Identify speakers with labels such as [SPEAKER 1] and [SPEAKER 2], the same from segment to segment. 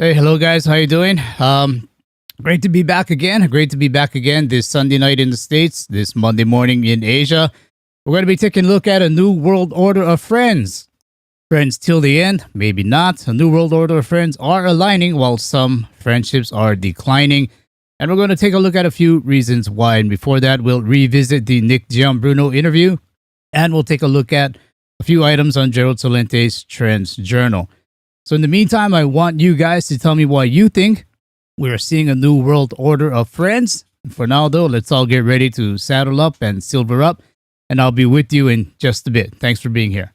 [SPEAKER 1] Hey, hello guys. How you doing? Great to be back again. Great to be back again this Sunday night in the States, this Monday morning in Asia. We're going to be taking a look at a new world order of friends. Friends till the end, maybe not. A new world order of friends are aligning while some friendships are declining. And we're going to take a look at a few reasons why. And before that, we'll revisit the Nick Giambruno interview. And we'll take a look at a few items on Gerald Solente's Trends Journal. So in the meantime, I want you guys to tell me why you think we're seeing a new world order of friends. For now, though, let's all get ready to saddle up and silver up. And I'll be with you in just a bit. Thanks for being here.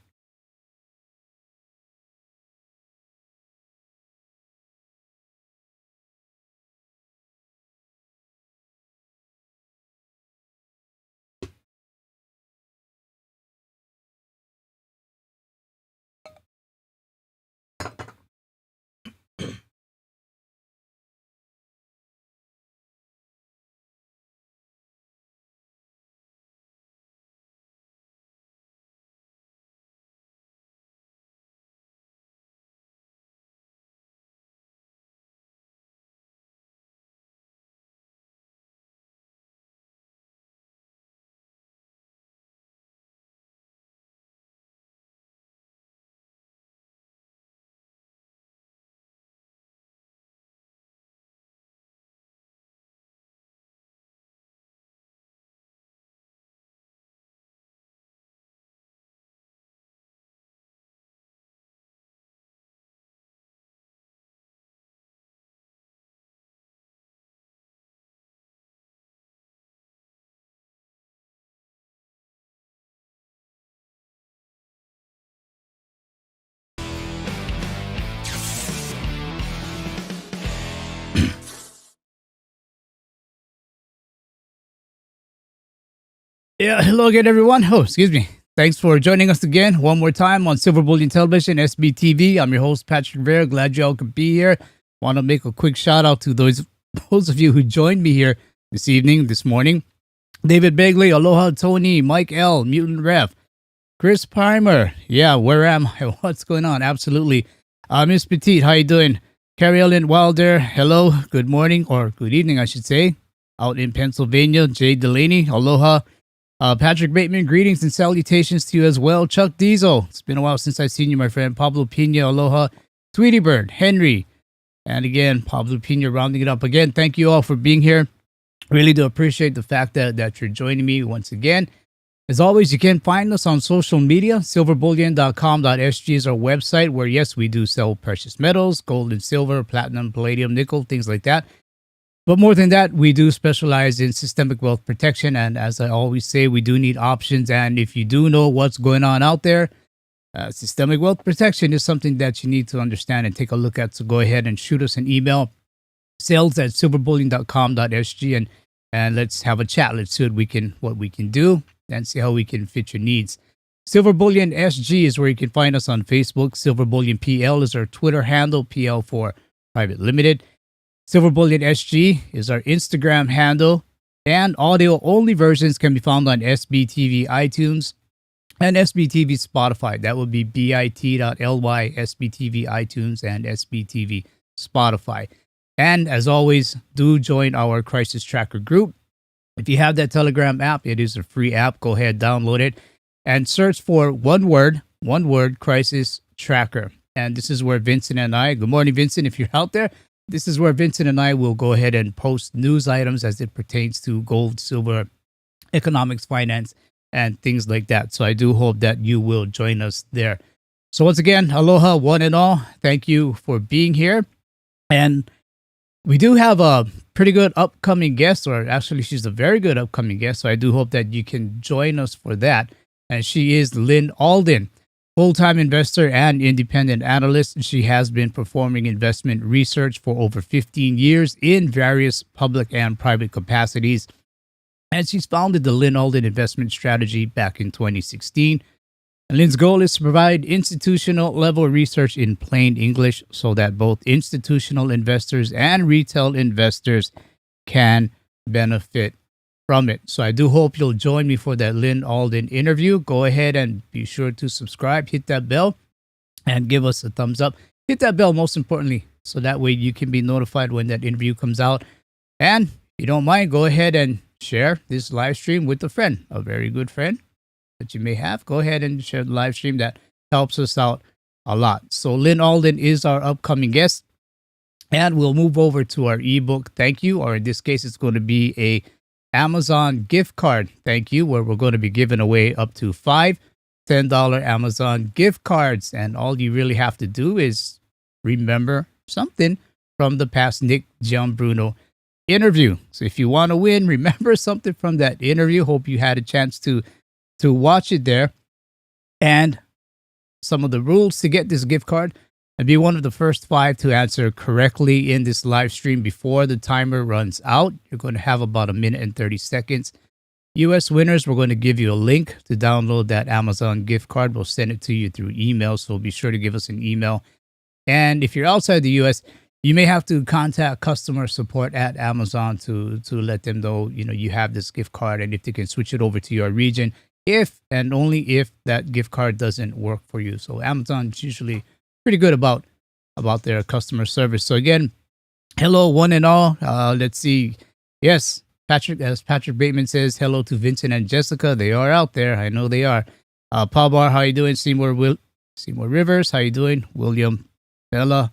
[SPEAKER 1] Yeah, hello again, everyone. Oh, excuse me. Thanks for joining us again one more time on Silver Bullion Television, SBTV. I'm your host, Patrick Rivera. Glad you all could be here. Want to make a quick shout out to those of you who joined me here this evening, this morning. David Begley, Aloha, Tony, Mike L, Mutant Ref, Chris Primer. Yeah, where am I? What's going on? Absolutely. Miss Petite, how you doing? Carrie Ellen Wilder, hello, good morning, or good evening, I should say. Out in Pennsylvania, Jay Delaney, aloha. Patrick Bateman, greetings and salutations to you as well. Chuck Diesel, it's been a while since I've seen you, my friend. Pablo Pina, aloha. Tweety Bird, Henry, and again, Pablo Pina rounding it up again. Thank you all for being here. Really do appreciate the fact that you're joining me once again. As always, you can find us on social media. silverbullion.com.sg is our website where, yes, we do sell precious metals, gold and silver, platinum, palladium, nickel, things like that. But more than that, we do specialize in systemic wealth protection. And as I always say, we do need options. And if you do know what's going on out there, systemic wealth protection is something that you need to understand and take a look at. So go ahead and shoot us an email, sales@silverbullion.com.sg, and let's have a chat. Let's see what we can do and see how we can fit your needs. Silver Bullion SG is where you can find us on Facebook. Silver Bullion PL is our Twitter handle, PL for Private Limited. Silver Bullion SG is our Instagram handle, and audio-only versions can be found on SBTV iTunes and SBTV Spotify. That would be bit.ly, SBTV iTunes, and SBTV Spotify. And as always, do join our Crisis Tracker group. If you have that Telegram app, it is a free app. Go ahead, download it, and search for one word, Crisis Tracker. And this is where Vincent and I, good morning, Vincent, if you're out there, this is where Vincent and I will go ahead and post news items as it pertains to gold, silver, economics, finance, and things like that. So I do hope that you will join us there. So once again, aloha, one and all. Thank you for being here. And we do have a pretty good upcoming guest, or actually she's a very good upcoming guest. So I do hope that you can join us for that. And she is Lynn Alden. Full-time investor and independent analyst, she has been performing investment research for over 15 years in various public and private capacities. And she's founded the Lynn Alden Investment Strategy back in 2016. And Lynn's goal is to provide institutional level research in plain English so that both institutional investors and retail investors can benefit from it. So I do hope you'll join me for that Lynn Alden interview. Go ahead and be sure to subscribe, hit that bell, and give us a thumbs up. Hit that bell, most importantly, so that way you can be notified when that interview comes out. And if you don't mind, go ahead and share this live stream with a friend, a very good friend that you may have. Go ahead and share the live stream. That helps us out a lot. So Lynn Alden is our upcoming guest. And we'll move over to our ebook thank you, or in this case, it's going to be a Amazon gift card thank you, where we're going to be giving away up to 5 $10 Amazon gift cards. And all you really have to do is remember something from the past Nick Giambruno interview. So if you want to win, remember something from that interview. Hope you had a chance to watch it there. And some of the rules to get this gift card: and be one of the first 5 to answer correctly in this live stream before the timer runs out. You're going to have about 1 minute and 30 seconds. US winners, we're going to give you a link to download that Amazon gift card. We'll send it to you through email, so be sure to give us an email. And if you're outside the US, you may have to contact customer support at Amazon to let them know, you have this gift card and if they can switch it over to your region, if and only if that gift card doesn't work for you. So Amazon's usually pretty good about their customer service. So again, hello one and all. Let's see. Yes, Patrick Bateman says, hello to Vincent and Jessica. They are out there. I know they are. Paul Bar, how you doing? Seymour Rivers, how you doing? William Bella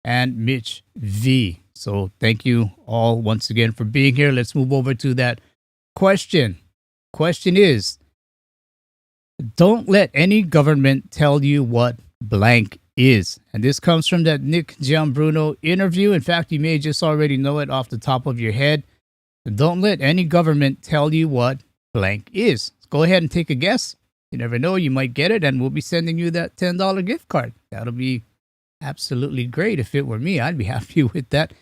[SPEAKER 1] and Mitch V. So thank you all once again for being here. Let's move over to that question. Question is, don't let any government tell you what blank is. And this comes from that Nick Giambruno interview. In fact, you may just already know it off the top of your head. Don't let any government tell you what blank is. Go ahead and take a guess. You never know, you might get it, and we'll be sending you that $10 gift card. That'll be absolutely great. If it were me, I'd be happy with that.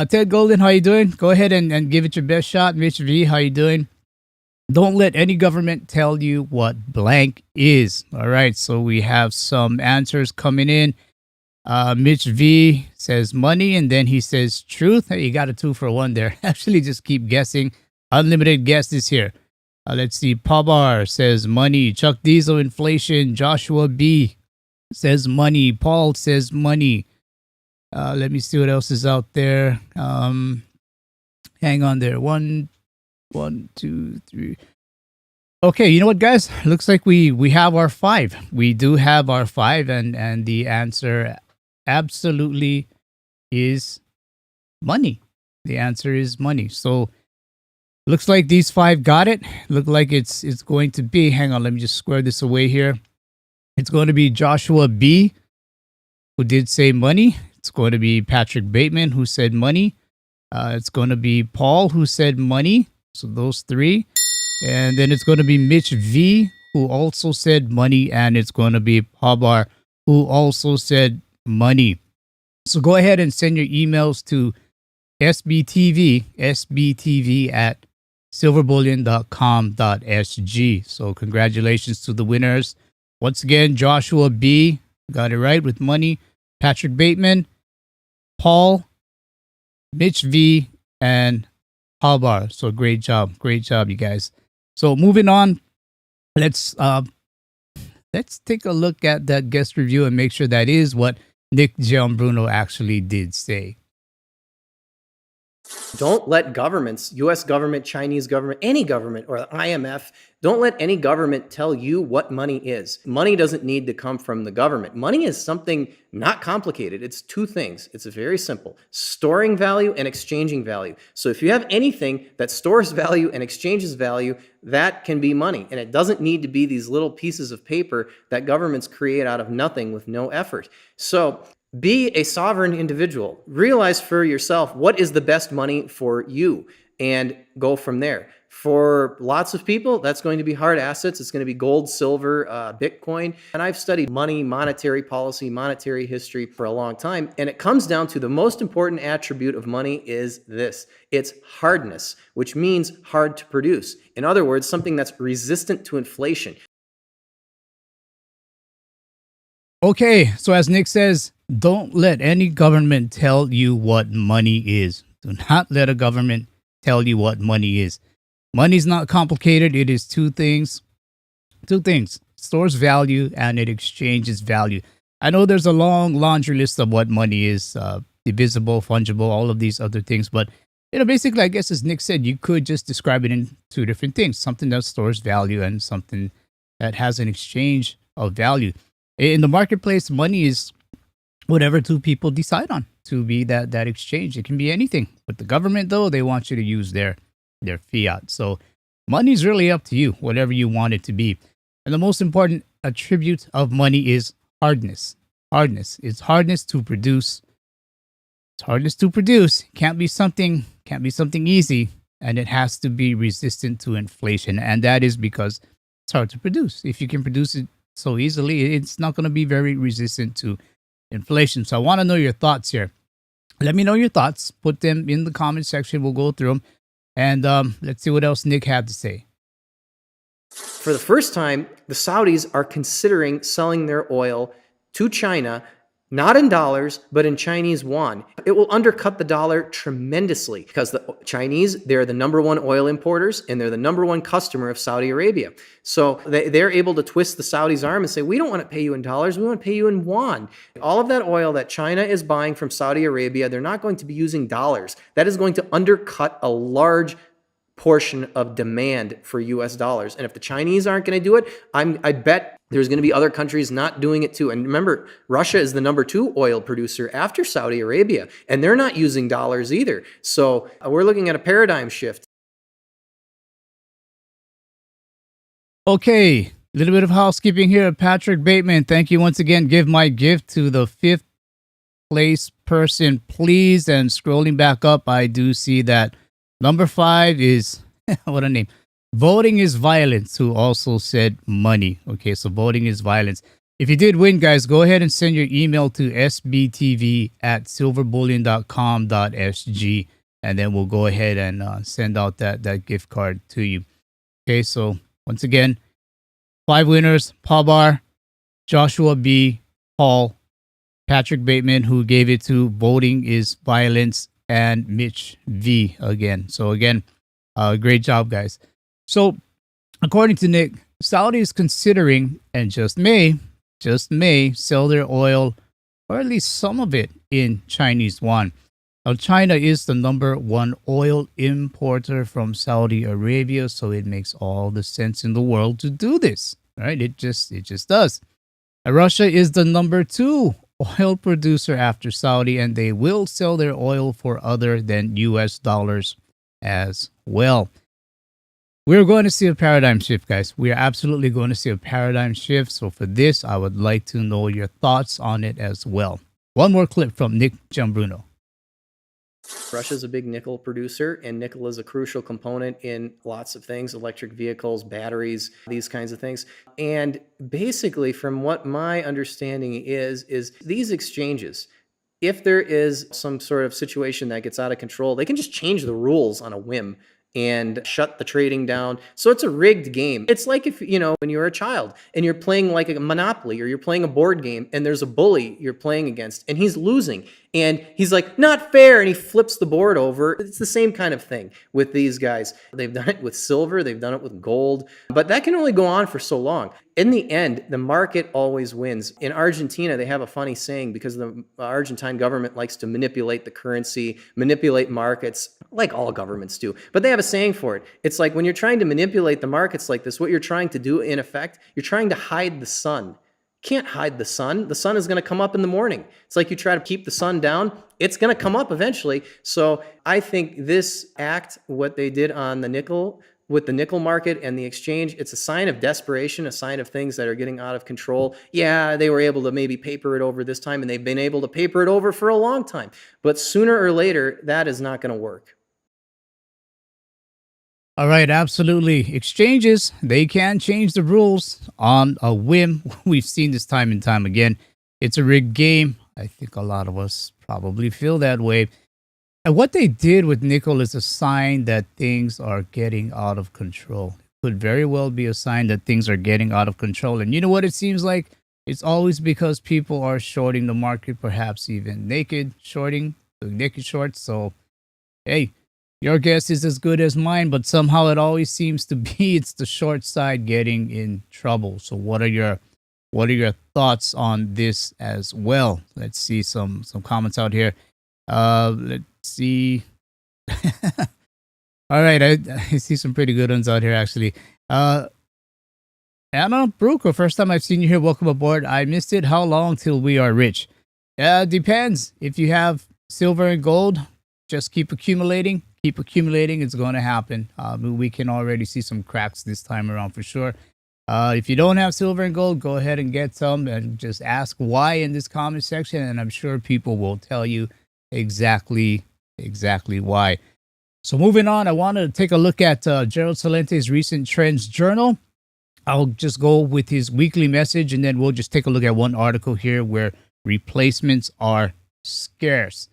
[SPEAKER 1] Ted Golden, how you doing? Go ahead and give it your best shot. Mitch V, how you doing? Don't let any government tell you what blank is. All right, so we have some answers coming in. Mitch V says money, and then he says truth. Hey, you got a 2 for 1 there. Actually, just keep guessing. Unlimited guesses here. Let's see. Pabar says money. Chuck Diesel, inflation. Joshua B says money. Paul says money. Let me see what else is out there. Hang on there. 1, 2, 3. Okay, you know what, guys? Looks like we have our 5. We do have our 5, and the answer absolutely is money. The answer is money. So looks like these 5 got it. Look like it's going to be. Hang on, let me just square this away here. It's going to be Joshua B, who did say money. It's going to be Patrick Bateman, who said money. It's going to be Paul, who said money. So those 3. And then it's going to be Mitch V, who also said money. And it's going to be Pabar, who also said money. So go ahead and send your emails to sbtv at silverbullion.com.sg. So congratulations to the winners. Once again, Joshua B got it right with money. Patrick Bateman, Paul, Mitch V, and Halbar. So great job, you guys. So moving on, let's take a look at that guest review and make sure that is what Nick Giambruno actually did say.
[SPEAKER 2] Don't let governments, U.S. government, Chinese government, any government, or the IMF, don't let any government tell you what money is. Money doesn't need to come from the government. Money is something not complicated. It's 2 things. It's very simple: storing value and exchanging value. So if you have anything that stores value and exchanges value, that can be money. And it doesn't need to be these little pieces of paper that governments create out of nothing with no effort. So be a sovereign individual. Realize for yourself what is the best money for you and go from there. For lots of people, that's going to be hard assets. It's going to be gold, silver, Bitcoin. And I've studied money, monetary policy, monetary history for a long time. And it comes down to the most important attribute of money is this. It's hardness, which means hard to produce. In other words, something that's resistant to inflation.
[SPEAKER 1] Okay, so as Nick says, don't let any government tell you what money is. Do not let a government tell you what money is. Money is not complicated. It is 2 things. 2 things. It stores value and it exchanges value. I know there's a long laundry list of what money is. divisible, fungible, all of these other things. But basically, I guess as Nick said, you could just describe it in two different things: something that stores value and something that has an exchange of value. In the marketplace, money is whatever two people decide on to be that exchange. It can be anything. With the government, though, they want you to use their fiat. So money is really up to you, whatever you want it to be. And the most important attribute of money is hardness. Hardness. It's hardness to produce. It's hardness to produce. Can't be something easy, and it has to be resistant to inflation. And that is because it's hard to produce. If you can produce it so easily, it's not going to be very resistant to inflation. So I want to know your thoughts here. Let me know your thoughts. Put them in the comment section. We'll go through them. And let's see what else Nick had to say.
[SPEAKER 2] For the first time, the Saudis are considering selling their oil to China, not in dollars, but in Chinese yuan. It will undercut the dollar tremendously because the Chinese, they're the number one oil importers and they're the number one customer of Saudi Arabia. So they're able to twist the Saudis' arm and say, we don't want to pay you in dollars, we want to pay you in yuan. All of that oil that China is buying from Saudi Arabia, they're not going to be using dollars. That is going to undercut a large portion of demand for US dollars. And if the Chinese aren't going to do it, I bet there's going to be other countries not doing it too. And remember, Russia is the number 2 oil producer after Saudi Arabia, and they're not using dollars either. So we're looking at a paradigm shift.
[SPEAKER 1] Okay, a little bit of housekeeping here. Patrick Bateman, thank you once again. Give my gift to the 5th place person, please. And scrolling back up, I do see that number 5 is, what a name, Voting is Violence, who also said money. Okay, so voting is violence. If you did win, guys, go ahead and send your email to sbtv@silverbullion.com.sg, and then we'll go ahead and send out that gift card to you. Okay, so once again, 5 winners: Pabar, Joshua B., Paul, Patrick Bateman, who gave it to Voting is Violence, and Mitch V again. So again, great job, guys. So according to Nick, Saudi is considering, and just may sell their oil, or at least some of it, in Chinese yuan. Now, China is the number 1 oil importer from Saudi Arabia, so it makes all the sense in the world to do this, right? It just does. Now, Russia is the number 2 oil producer after Saudi, and they will sell their oil for other than US dollars as well. We're going to see a paradigm shift, guys. We are absolutely going to see a paradigm shift. So for this, I would like to know your thoughts on it as well. One more clip from Nick Giambruno.
[SPEAKER 2] Russia's a big nickel producer, and nickel is a crucial component in lots of things: electric vehicles, batteries, these kinds of things. And basically, from what my understanding is these exchanges, if there is some sort of situation that gets out of control, they can just change the rules on a whim and shut the trading down. So it's a rigged game. It's like if, when you're a child and you're playing like a Monopoly, or you're playing a board game and there's a bully you're playing against and he's losing and he's like, not fair, and he flips the board over. It's the same kind of thing with these guys. They've done it with silver, they've done it with gold, but that can only go on for so long. In the end, the market always wins. In Argentina, they have a funny saying, because the Argentine government likes to manipulate the currency, manipulate markets, like all governments do. But they have a saying for it. It's like, when you're trying to manipulate the markets like this, what you're trying to do, in effect, you're trying to hide the sun. Can't hide the sun. The sun is going to come up in the morning. It's like you try to keep the sun down, it's going to come up eventually. So I think this act, what they did on the nickel, with the nickel market and the exchange, it's a sign of desperation, a sign of things that are getting out of control. Yeah, they were able to maybe paper it over this time, and they've been able to paper it over for a long time. But sooner or later, that is not going to work.
[SPEAKER 1] All right, absolutely. Exchanges, they can change the rules on a whim. We've seen this time and time again. It's a rigged game. I think a lot of us probably feel that way. And what they did with nickel is a sign that things are getting out of control. It could very well be a sign that things are getting out of control. And you know what it seems like? It's always because people are shorting the market, perhaps even naked shorting, doing naked shorts. So, hey, your guess is as good as mine, but somehow it always seems to be it's the short side getting in trouble. So what are your thoughts on this as well? Let's see some comments out here. Let's see. All right, I see some pretty good ones out here actually. Uh, Anna Bruco, first time I've seen you here. Welcome aboard. I missed it. How long till we are rich? Depends. If you have silver and gold, just keep accumulating. Keep accumulating. It's going to happen. We can already see some cracks this time around for sure. If you don't have silver and gold, go ahead and get some and just ask why in this comment section, and I'm sure people will tell you exactly why. So moving on, I want to take a look at Gerald Salente's recent Trends Journal. I'll just go with his weekly message, and then we'll just take a look at one article here where replacements are scarce.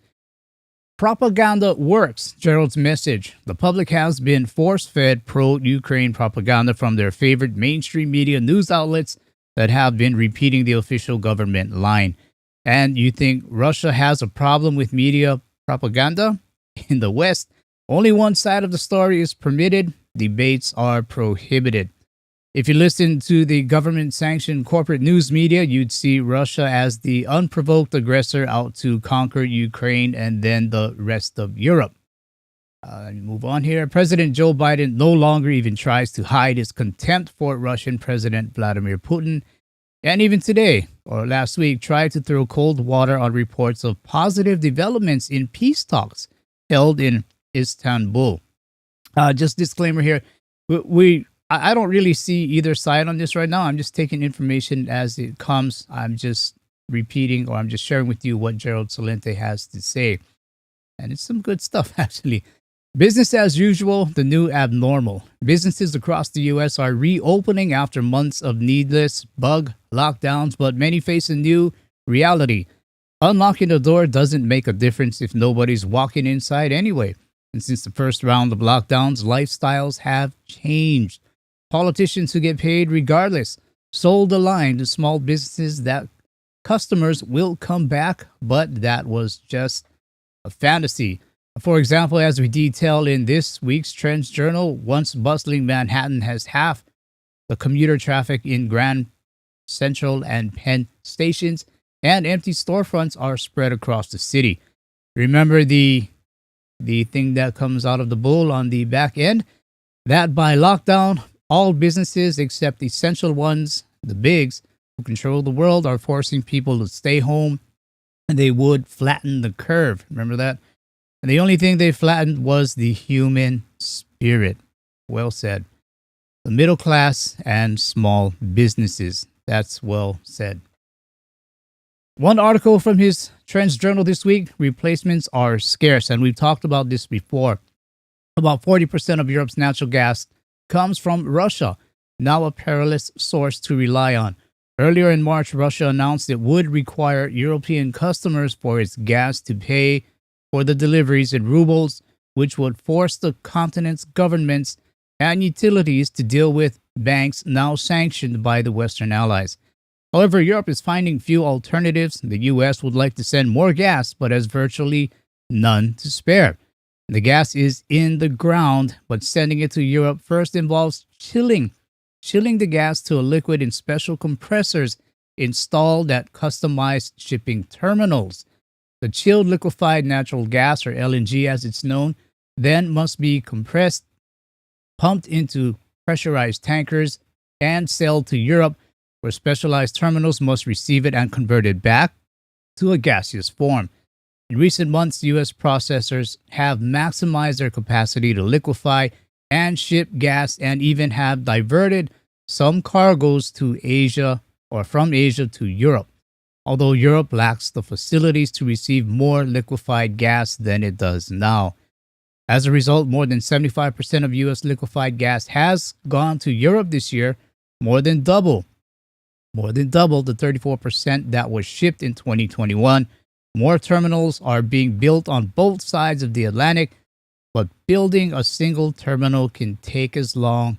[SPEAKER 1] Propaganda works, Gerald's message. The public has been force-fed pro-Ukraine propaganda from their favorite mainstream media news outlets that have been repeating the official government line. And you think Russia has a problem with media propaganda? In the West, only one side of the story is permitted. Debates are prohibited. If you listen to the government-sanctioned corporate news media, you'd see Russia as the unprovoked aggressor out to conquer Ukraine and then the rest of Europe. Move on here. President Joe Biden no longer even tries to hide his contempt for Russian President Vladimir Putin. And even today, or last week, tried to throw cold water on reports of positive developments in peace talks held in Istanbul. Just disclaimer here. I don't really see either side on this right now. I'm just taking information as it comes. I'm just repeating, or I'm just sharing with you what Gerald Salente has to say. And it's some good stuff, actually. Business as usual, the new abnormal. Businesses across the U.S. are reopening after months of needless bug lockdowns, but many face a new reality. Unlocking the door doesn't make a difference if nobody's walking inside anyway. And since the first round of lockdowns, lifestyles have changed. Politicians who get paid regardless sold the line to small businesses that customers will come back, but that was just a fantasy. For example, as we detail in this week's Trends Journal, once bustling Manhattan has half the commuter traffic in Grand Central and Penn stations, and empty storefronts are spread across the city. Remember the thing that comes out of the bull on the back end? That by lockdown, all businesses except essential ones, the bigs, who control the world, are forcing people to stay home, and they would flatten the curve. Remember that? And the only thing they flattened was the human spirit. Well said. The middle class and small businesses. That's well said. One article from his Trends Journal this week: replacements are scarce. And we've talked about this before. About 40% of Europe's natural gas comes from Russia, now a perilous source to rely on. Earlier in March, Russia announced it would require European customers for its gas to pay for the deliveries in rubles, which would force the continent's governments and utilities to deal with banks now sanctioned by the Western allies. However, Europe is finding few alternatives. The U.S. would like to send more gas, but has virtually none to spare. The gas is in the ground, but sending it to Europe first involves chilling the gas to a liquid in special compressors installed at customized shipping terminals. The chilled liquefied natural gas, or LNG as it's known, then must be compressed, pumped into pressurized tankers, and sailed to Europe, where specialized terminals must receive it and convert it back to a gaseous form. In recent months, U.S. processors have maximized their capacity to liquefy and ship gas, and even have diverted some cargoes to Asia or from Asia to Europe, although Europe lacks the facilities to receive more liquefied gas than it does now. As a result, more than 75% of U.S. liquefied gas has gone to Europe this year, more than double the 34% that was shipped in 2021. More terminals are being built on both sides of the Atlantic, but building a single terminal can take as long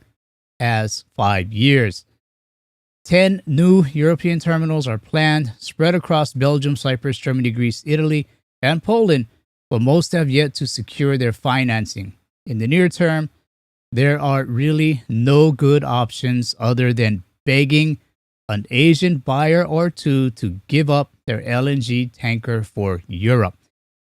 [SPEAKER 1] as 5 years. 10 new European terminals are planned, spread across Belgium, Cyprus, Germany, Greece, Italy, and Poland, but most have yet to secure their financing. In the near term, there are really no good options other than begging an Asian buyer or two to give up their LNG tanker for Europe.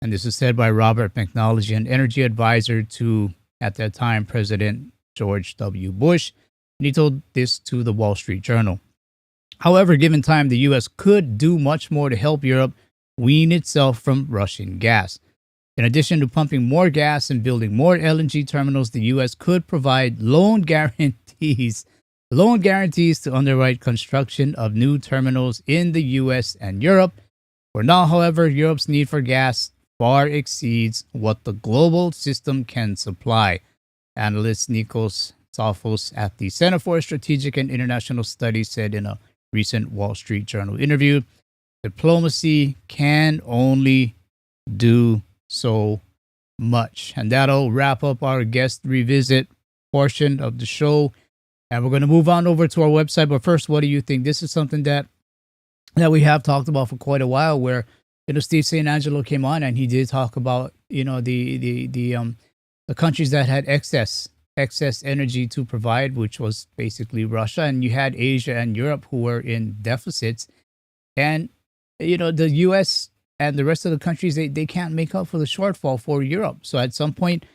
[SPEAKER 1] And this is said by Robert McNally, an energy advisor to, at that time, President George W. Bush. And he told this to the Wall Street Journal. However, given time, the U.S. could do much more to help Europe wean itself from Russian gas. In addition to pumping more gas and building more LNG terminals, the U.S. could provide loan guarantees to underwrite construction of new terminals in the U.S. and Europe. For now, however, Europe's need for gas far exceeds what the global system can supply. Analyst Nikos Tsofos at the Center for Strategic and International Studies said in a recent Wall Street Journal interview, diplomacy can only do so much. And that'll wrap up our guest revisit portion of the show. And we're going to move on over to our website. But first, what do you think? This is something that we have talked about for quite a while, where Steve St. Angelo came on and he did talk about the countries that had excess energy to provide, which was basically Russia, and you had Asia and Europe who were in deficits, and the U.S. and the rest of the countries, they can't make up for the shortfall for Europe. So at some point,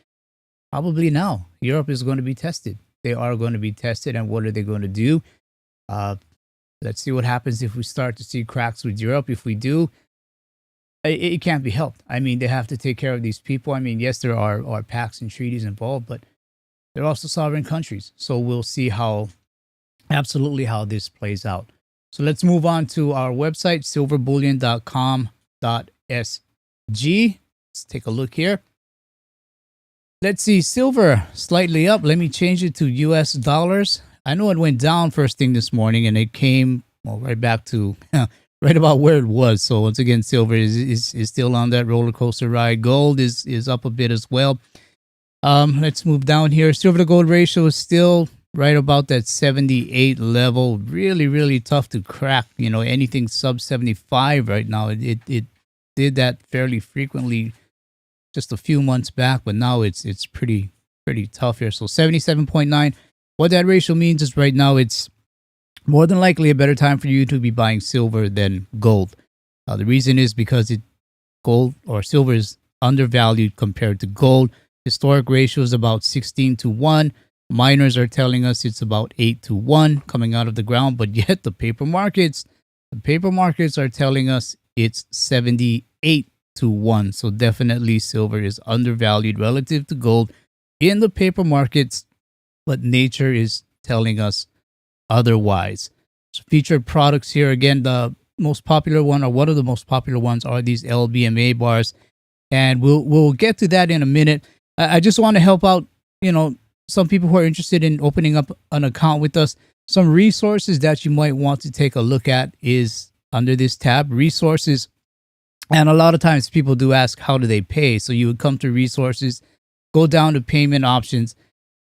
[SPEAKER 1] probably now, Europe is going to be tested. They are going to be tested, and what are they going to do? Let's see what happens if we start to see cracks with Europe. If we do, it can't be helped. I mean, they have to take care of these people. I mean, yes, there are pacts and treaties involved, but they're also sovereign countries. So we'll see how this plays out. So let's move on to our website, silverbullion.com.sg. Let's take a look here. Let's see, silver slightly up. Let me change it to US dollars. I know it went down first thing this morning and it came right back to right about where it was. So once again, silver is still on that roller coaster ride. Gold is up a bit as well. Let's move down here. Silver to gold ratio is still right about that 78 level. Really, really tough to crack. Anything sub 75 right now. It did that fairly frequently just a few months back, but now it's pretty tough here. So 77.9. What that ratio means is right now it's more than likely a better time for you to be buying silver than gold. The reason is because gold or silver is undervalued compared to gold. Historic ratio is about 16-1. Miners are telling us it's about 8-1 coming out of the ground, but yet the paper markets are telling us it's 78-1. So definitely silver is undervalued relative to gold in the paper markets, but nature is telling us otherwise. So featured products here, again, the most popular one, or one of the most popular ones, are these LBMA bars, and we'll get to that in a minute. I just want to help out, some people who are interested in opening up an account with us. Some resources that you might want to take a look at is under this tab, resources. And a lot of times people do ask, how do they pay? So you would come to resources, go down to payment options,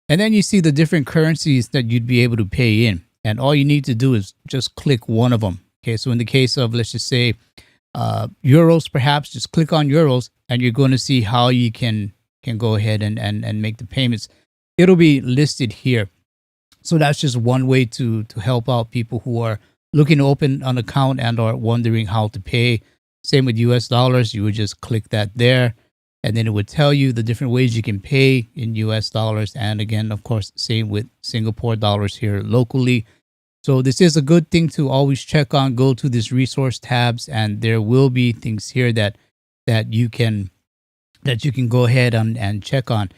[SPEAKER 1] and then you see the different currencies that you'd be able to pay in. And all you need to do is just click one of them. Okay, so in the case of, let's just say, euros, perhaps, just click on euros, and you're going to see how you can go ahead and make the payments. It'll be listed here. So that's just one way to help out people who are looking to open an account and are wondering how to pay. Same with US dollars. You would just click that there, and then it would tell you the different ways you can pay in US dollars. And again, of course, same with Singapore dollars here locally. So this is a good thing to always check on. Go to these resource tabs, and there will be things here that you can go ahead and check on.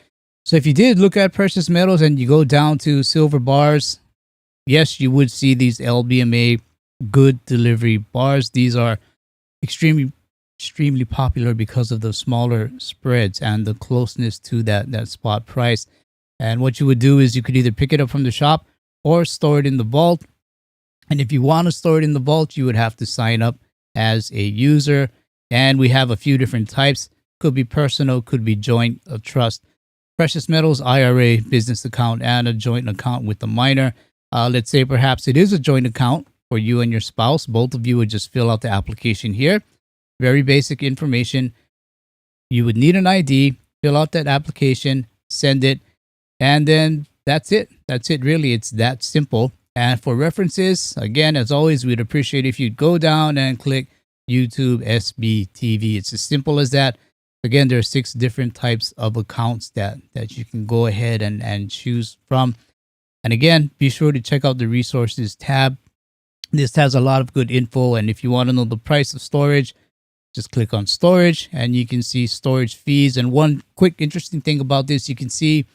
[SPEAKER 1] So if you did look at precious metals and you go down to silver bars, yes, you would see these LBMA good delivery bars. These are extremely popular because of the smaller spreads and the closeness to that spot price. And what you would do is you could either pick it up from the shop or store it in the vault. And if you want to store it in the vault, you would have to sign up as a user. And we have a few different types. Could be personal, could be joint, a trust. Precious metals, IRA, business account, and a joint account with the miner. Let's say perhaps it is a joint account for you and your spouse. Both of you would just fill out the application here. Very basic information. You would need an ID, fill out that application, send it, and then that's it. That's it, really. It's that simple. And for references, again, as always, we'd appreciate if you'd go down and click YouTube SBTV. It's as simple as that. Again, there are 6 different types of accounts that you can go ahead and choose from. And again, be sure to check out the resources tab. This has a lot of good info. And if you want to know the price of storage, just click on storage and you can see storage fees. And one quick interesting thing about this, you can see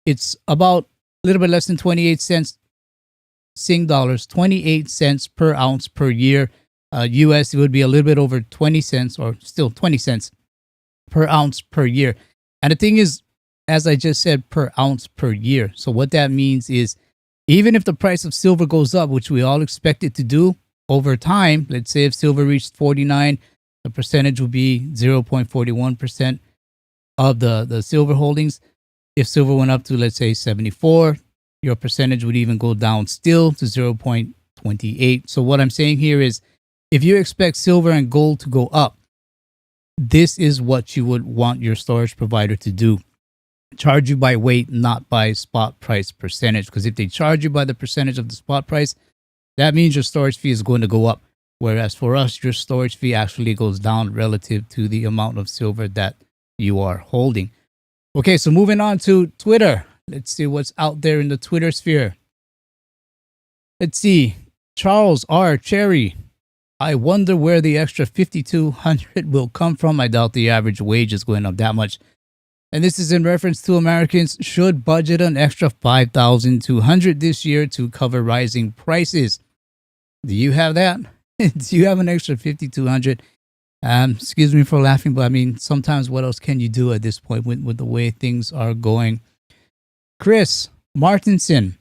[SPEAKER 1] it's about a little bit less than 28 cents Sing dollars, 28 cents per ounce per year. US, it would be a little bit over 20 cents or still 20 cents per ounce per year. And the thing is, as I just said, per ounce per year. So what that means is even if the price of silver goes up, which we all expect it to do over time, let's say if silver reached 49, the percentage will be 0.41% of the silver holdings. If silver went up to, let's say, 74, your percentage would even go down still to 0.28. So what I'm saying here is if you expect silver and gold to go up, this is what you would want your storage provider to do. Charge you by weight, not by spot price percentage. Because if they charge you by the percentage of the spot price, that means your storage fee is going to go up. Whereas for us, your storage fee actually goes down relative to the amount of silver that you are holding. Okay, so moving on to Twitter. Let's see what's out there in the Twitter sphere. Let's see. Charles R. Cherry. I wonder where the extra $5,200 will come from. I doubt the average wage is going up that much. And this is in reference to Americans should budget an extra $5,200 this year to cover rising prices. Do you have that? Do you have an extra $5,200? Excuse me for laughing, but I mean, sometimes what else can you do at this point with the way things are going? Chris Martinson.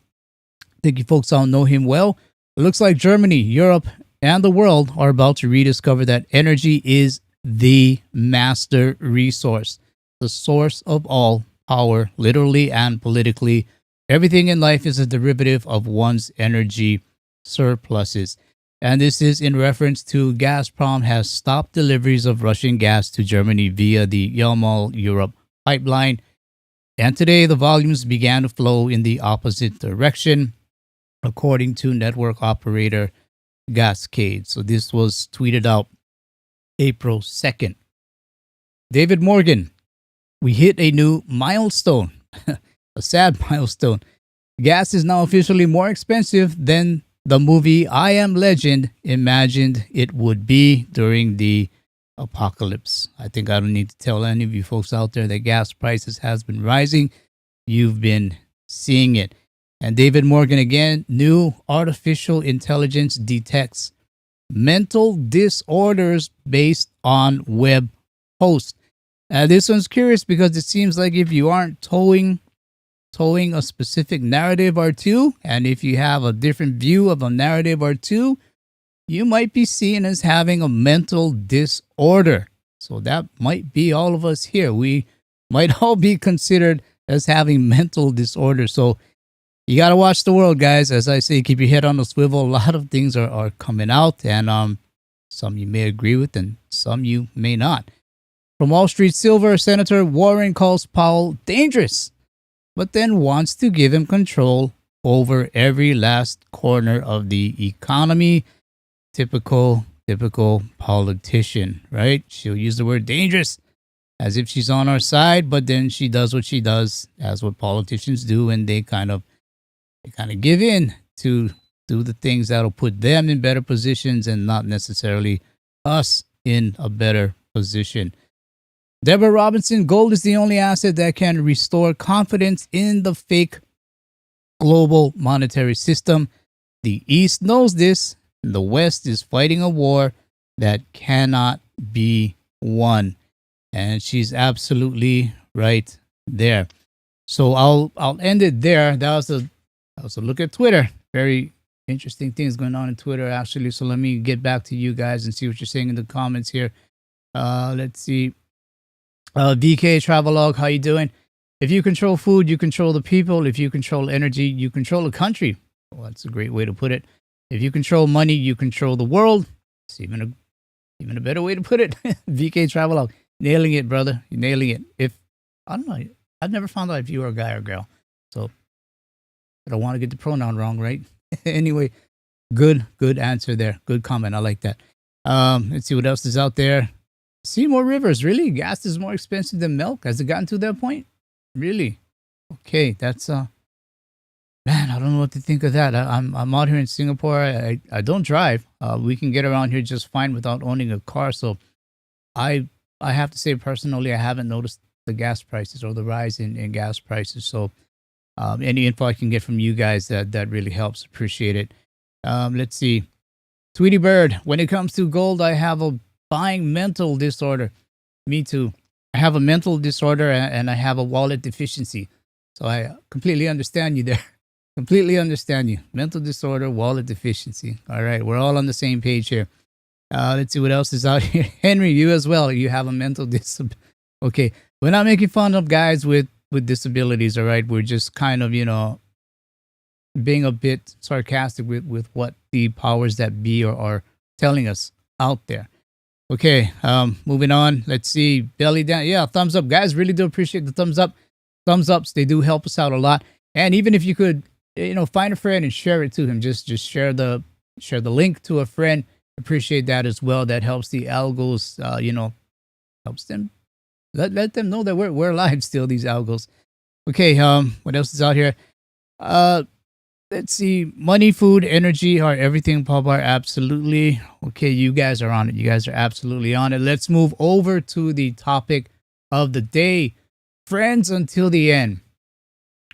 [SPEAKER 1] I think you folks all know him well. It looks like Germany, Europe, and the world are about to rediscover that energy is the master resource, the source of all power, literally and politically. Everything in life is a derivative of one's energy surpluses. And this is in reference to Gazprom has stopped deliveries of Russian gas to Germany via the Yamal-Europe pipeline. And today, the volumes began to flow in the opposite direction, according to network operator Gascade. So this was tweeted out April 2nd. David Morgan, we hit a new milestone, a sad milestone. Gas is now officially more expensive than the movie I Am Legend imagined it would be during the apocalypse. I think I don't need to tell any of you folks out there that gas prices has been rising. You've been seeing it. And David Morgan again, new artificial intelligence detects mental disorders based on web posts. This one's curious because it seems like if you aren't towing a specific narrative or two, and if you have a different view of a narrative or two, you might be seen as having a mental disorder. So that might be all of us here. We might all be considered as having mental disorder. So you got to watch the world, guys. As I say, keep your head on the swivel. A lot of things are coming out, and some you may agree with and some you may not. From Wall Street Silver, Senator Warren calls Powell dangerous, but then wants to give him control over every last corner of the economy. Typical politician, right? She'll use the word dangerous as if she's on our side, but then she does what she does, as what politicians do, and they kind of give in to do the things that'll put them in better positions and not necessarily us in a better position. Deborah Robinson, gold is the only asset that can restore confidence in the fake global monetary system. The East knows this. The West is fighting a war that cannot be won. And she's absolutely right there. So I'll end it there. That was a look at Twitter. Very interesting things going on in Twitter, actually. So let me get back to you guys and see what you're saying in the comments here. Let's see. VK Travelog, how you doing? If you control food, you control the people. If you control energy, you control a country. Well, that's a great way to put it. If you control money, you control the world. It's even a better way to put it. VK Travelog, nailing it, brother. You're nailing it. I don't know. I've never found out if you were a guy or girl. So I don't want to get the pronoun wrong, right? Anyway, good answer there. Good comment. I like that. Let's see what else is out there. Seymour Rivers, really? Gas is more expensive than milk? Has it gotten to that point? Really? Okay, that's man, I don't know what to think of that. I'm out here in Singapore. I don't drive. We can get around here just fine without owning a car. So I I have to say personally, I haven't noticed the gas prices or the rise in gas prices. So any info I can get from you guys, that really helps. Appreciate it. Let's see. Tweety Bird, when it comes to gold, I have a buying mental disorder. Me too. I have a mental disorder and I have a wallet deficiency. So I completely understand you there. Completely understand you. Mental disorder, wallet deficiency. All right, we're all on the same page here. Let's see what else is out here. Henry, you as well. You have a mental disability. Okay, we're not making fun of guys with disabilities. All right, we're just kind of being a bit sarcastic with what the powers that be are telling us out there. Okay, moving on. Let's see. Belly down. Yeah, thumbs up. Guys, really do appreciate the thumbs up. Thumbs ups, they do help us out a lot. And even if you could, find a friend and share it to him. Just share the link to a friend. Appreciate that as well. That helps the algos, helps them. Let them know that we're alive still, these algos. Okay, what else is out here? Let's see. Money, food, energy are everything, Paul. Absolutely. Okay, you guys are on it. You guys are absolutely on it. Let's move over to the topic of the day. Friends until the end.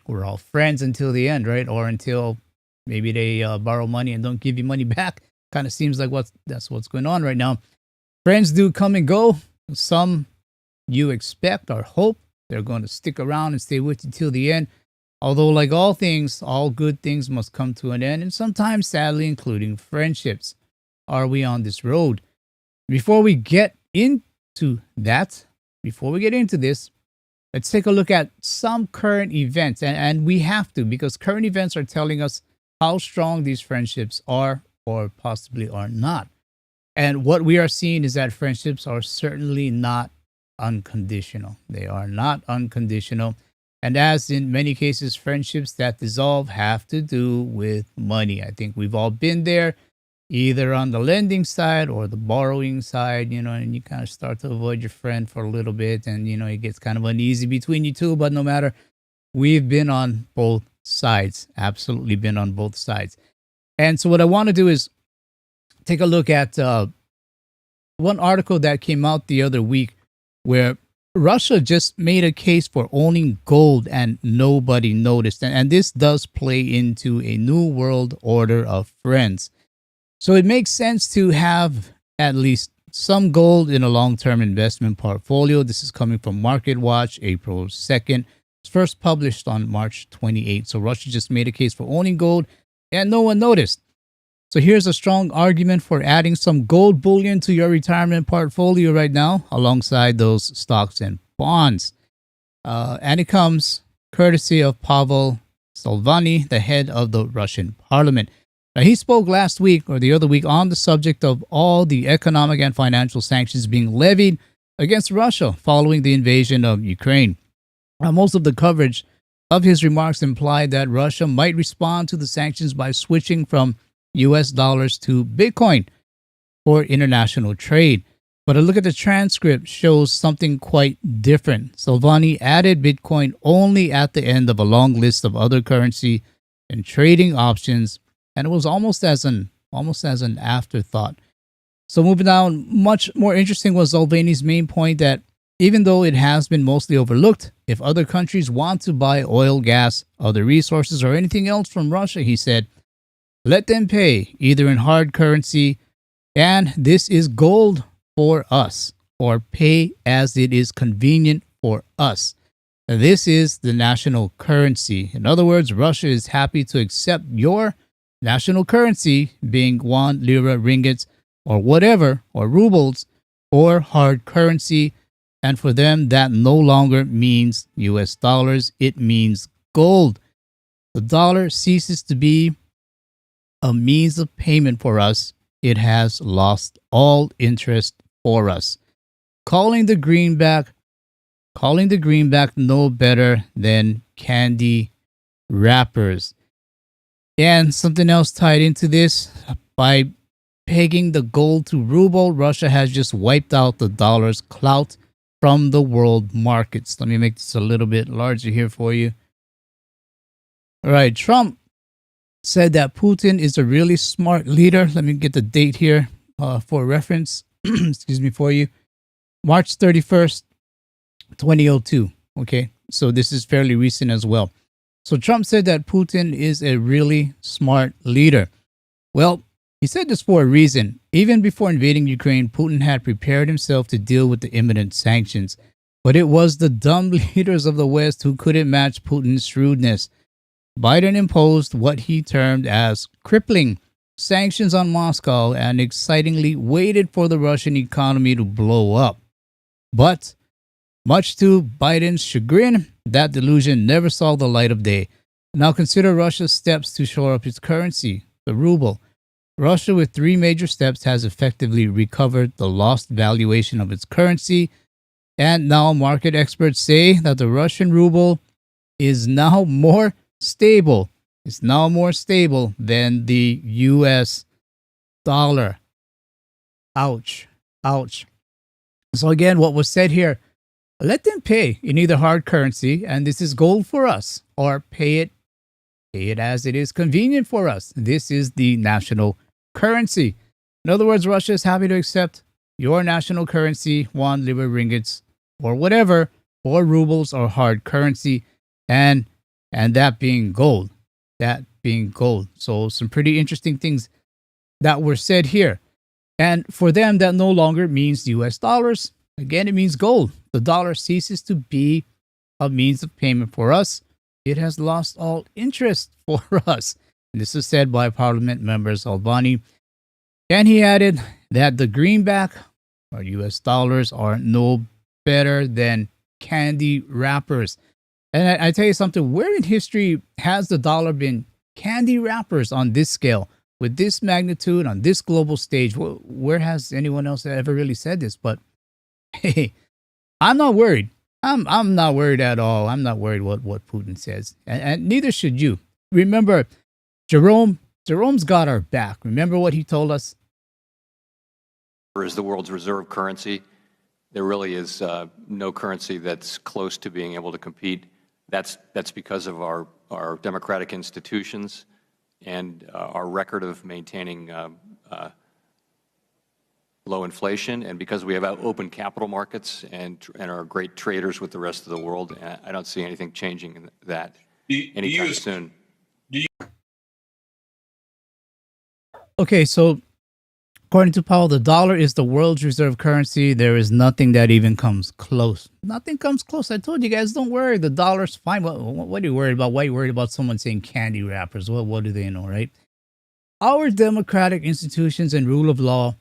[SPEAKER 1] We're all friends until the end, right? Or until maybe they borrow money and don't give you money back. Kind of seems like that's what's going on right now. Friends do come and go. Some you expect or hope they're going to stick around and stay with you till the end. Although, like all things, all good things must come to an end, and sometimes, sadly, including friendships. Are we on this road? Before we get into this, let's take a look at some current events. And we have to, because current events are telling us how strong these friendships are or possibly are not. And what we are seeing is that friendships are certainly not unconditional. They are not unconditional. And as in many cases, friendships that dissolve have to do with money. I think we've all been there, either on the lending side or the borrowing side, and you kind of start to avoid your friend for a little bit and, it gets kind of uneasy between you two. But no matter, we've been on both sides, absolutely been on both sides. And so what I want to do is take a look at one article that came out the other week where Russia just made a case for owning gold and nobody noticed. And this does play into a new world order of friends. So it makes sense to have at least some gold in a long-term investment portfolio. This is coming from MarketWatch, April 2nd. It's first published on March 28th. So Russia just made a case for owning gold and no one noticed. So here's a strong argument for adding some gold bullion to your retirement portfolio right now, alongside those stocks and bonds. And it comes courtesy of Pavel Solvany, the head of the Russian parliament. Now, he spoke last week or the other week on the subject of all the economic and financial sanctions being levied against Russia following the invasion of Ukraine. Now, most of the coverage of his remarks implied that Russia might respond to the sanctions by switching from US dollars to Bitcoin for international trade. But a look at the transcript shows something quite different. Solvany added Bitcoin only at the end of a long list of other currency and trading options, and it was almost as an afterthought. So moving down, much more interesting was Solvany's main point that even though it has been mostly overlooked, if other countries want to buy oil, gas, other resources, or anything else from Russia, he said, let them pay either in hard currency, and this is gold for us, or pay as it is convenient for us. This is the national currency. In other words, Russia is happy to accept your national currency, being won, lira, ringgits, or whatever, or rubles, or hard currency. And for them, that no longer means US dollars, it means gold. The dollar ceases to be a means of payment for us. It has lost all interest for us. Calling the greenback no better than candy wrappers. And something else tied into this, by pegging the gold to ruble, Russia has just wiped out the dollar's clout from the world markets. Let me make this a little bit larger here for you. All right, Trump said that Putin is a really smart leader. Let me get the date here for reference. Excuse me for you. March 31st, 2002. Okay, so this is fairly recent as well. So Trump said that Putin is a really smart leader. Well, he said this for a reason. Even before invading Ukraine, Putin had prepared himself to deal with the imminent sanctions. But it was the dumb leaders of the West who couldn't match Putin's shrewdness. Biden imposed what he termed as crippling sanctions on Moscow and excitingly waited for the Russian economy to blow up. But, much to Biden's chagrin, that delusion never saw the light of day. Now consider Russia's steps to shore up its currency, the ruble. Russia, with three major steps, has effectively recovered the lost valuation of its currency, and now market experts say that the Russian ruble is now more stable. It's now more stable than the US dollar. Ouch. Ouch. So again, what was said here, let them pay in either hard currency, and this is gold for us, or pay it as it is convenient for us. This is the national currency. In other words, Russia is happy to accept your national currency, won, liver, ringgits, or whatever, or rubles or hard currency, and that being gold. That being gold. So some pretty interesting things that were said here. And for them, that no longer means US dollars. Again, it means gold. The dollar ceases to be a means of payment for us. It has lost all interest for us. And this is said by Parliament members Albani. And he added that the greenback or US dollars are no better than candy wrappers. And I tell you something, where in history has the dollar been candy wrappers on this scale, with this magnitude, on this global stage? Where has anyone else ever really said this? But hey, I'm not worried. I'm not worried at all. I'm not worried what Putin says. And neither should you. Remember, Jerome's got our back. Remember what he told us?
[SPEAKER 3] Is the world's reserve currency. There really is no currency that's close to being able to compete. That's because of our democratic institutions and our record of maintaining low inflation, and because we have open capital markets and are great traders with the rest of the world. I don't see anything changing in that anytime soon.
[SPEAKER 1] Okay, so according to Powell, the dollar is the world's reserve currency. There is nothing that even comes close. Nothing comes close. I told you guys, don't worry. The dollar's fine. What are you worried about? Why are you worried about someone saying candy wrappers? What do they know, right? Our democratic institutions and rule of law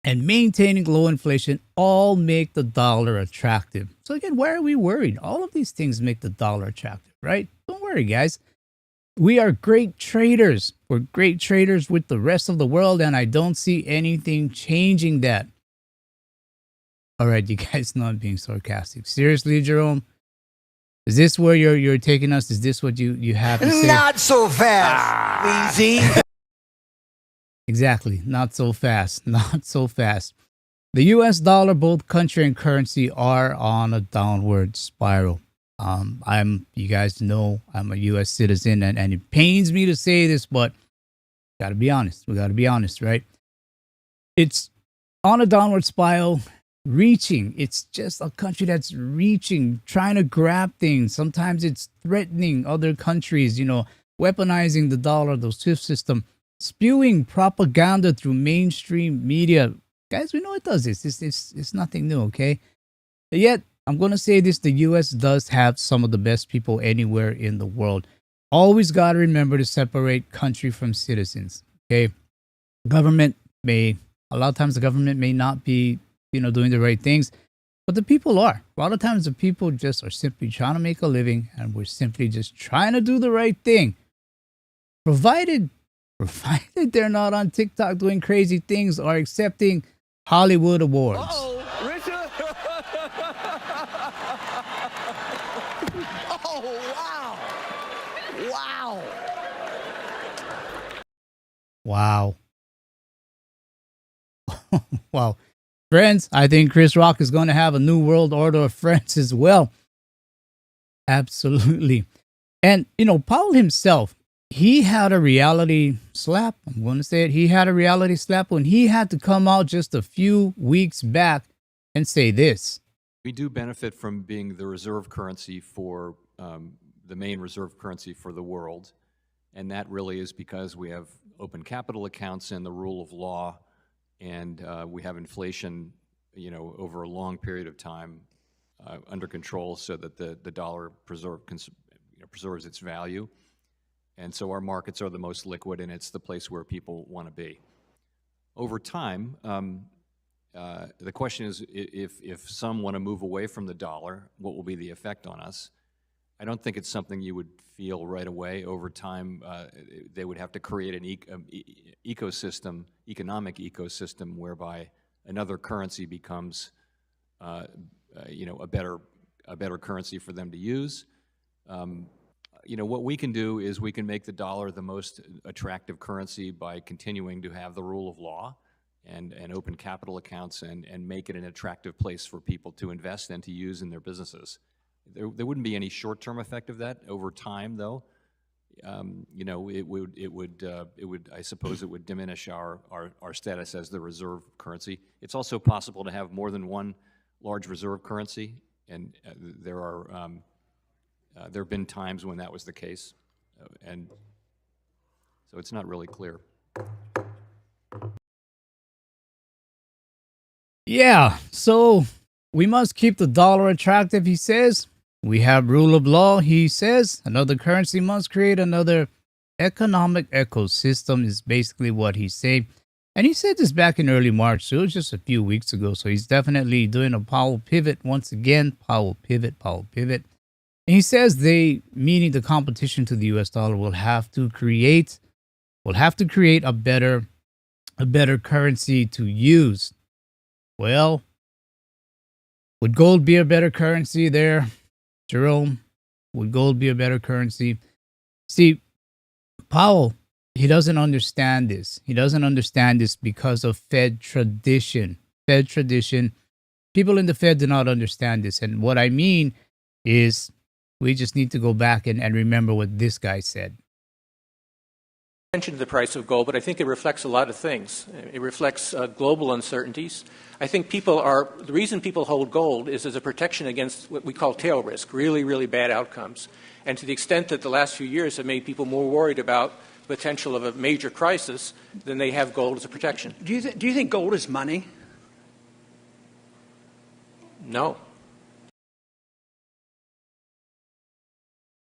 [SPEAKER 1] and maintaining low inflation all make the dollar attractive. So again, why are we worried? All of these things make the dollar attractive, right? Don't worry, guys. We are great traders. We're great traders with the rest of the world, and I don't see anything changing that. All right, you guys know I'm being sarcastic. Seriously, Jerome? Is this where you're taking us? Is this what you have to say?
[SPEAKER 4] Not so fast, Weezy.
[SPEAKER 1] Exactly. Not so fast. Not so fast. The US dollar, both country and currency, are on a downward spiral. You guys know I'm a US citizen, and it pains me to say this, but gotta be honest. We gotta be honest, right? It's on a downward spiral, reaching. It's just a country that's reaching, trying to grab things. Sometimes it's threatening other countries, weaponizing the dollar, the SWIFT system, spewing propaganda through mainstream media. Guys, we know it does this. It's nothing new, okay? But yet, I'm going to say this, the U.S. does have some of the best people anywhere in the world. Always got to remember to separate country from citizens, okay? A lot of times the government may not be, doing the right things, but the people are. A lot of times the people just are simply trying to make a living, and we're simply just trying to do the right thing. Provided they're not on TikTok doing crazy things or accepting Hollywood awards.
[SPEAKER 4] Uh-oh, Richard. Oh, wow.
[SPEAKER 1] Wow. Well, friends, I think Chris Rock is going to have a new world order of friends as well. Absolutely. And, Powell himself, he had a reality slap. I'm going to say it. He had a reality slap when he had to come out just a few weeks back and say this.
[SPEAKER 3] We do benefit from being the reserve currency for the main reserve currency for the world. And that really is because we have open capital accounts and the rule of law, and we have inflation, over a long period of time under control, so that the dollar preserves its value. And so our markets are the most liquid, and it's the place where people want to be. Over time, the question is, if some want to move away from the dollar, what will be the effect on us? I don't think it's something you would feel right away. Over time, they would have to create an economic ecosystem whereby another currency becomes, a better currency for them to use. What we can do is we can make the dollar the most attractive currency by continuing to have the rule of law and open capital accounts and make it an attractive place for people to invest and to use in their businesses. There wouldn't be any short-term effect of that. Over time, though, it would I suppose it would diminish our status as the reserve currency. It's also possible to have more than one large reserve currency, and there have been times when that was the case, and so it's not really clear.
[SPEAKER 1] Yeah, so we must keep the dollar attractive, he says. We have rule of law, he says. Another currency must create another economic ecosystem is basically what he's saying. And he said this back in early March, so it was just a few weeks ago. So he's definitely doing a Powell pivot once again. Powell pivot. And he says they, meaning the competition to the US dollar, will have to create a better currency to use. Well, would gold be a better currency there, Jerome? Would gold be a better currency? See, Powell, he doesn't understand this. He doesn't understand this because of Fed tradition. People in the Fed do not understand this. And what I mean is we just need to go back and remember what this guy said.
[SPEAKER 5] Mentioned the price of gold, but I think it reflects a lot of things. It reflects global uncertainties. I think the reason people hold gold is as a protection against what we call tail risk, really, really bad outcomes. And to the extent that the last few years have made people more worried about the potential of a major crisis, then they have gold as a protection.
[SPEAKER 6] Do you think gold is money?
[SPEAKER 5] No.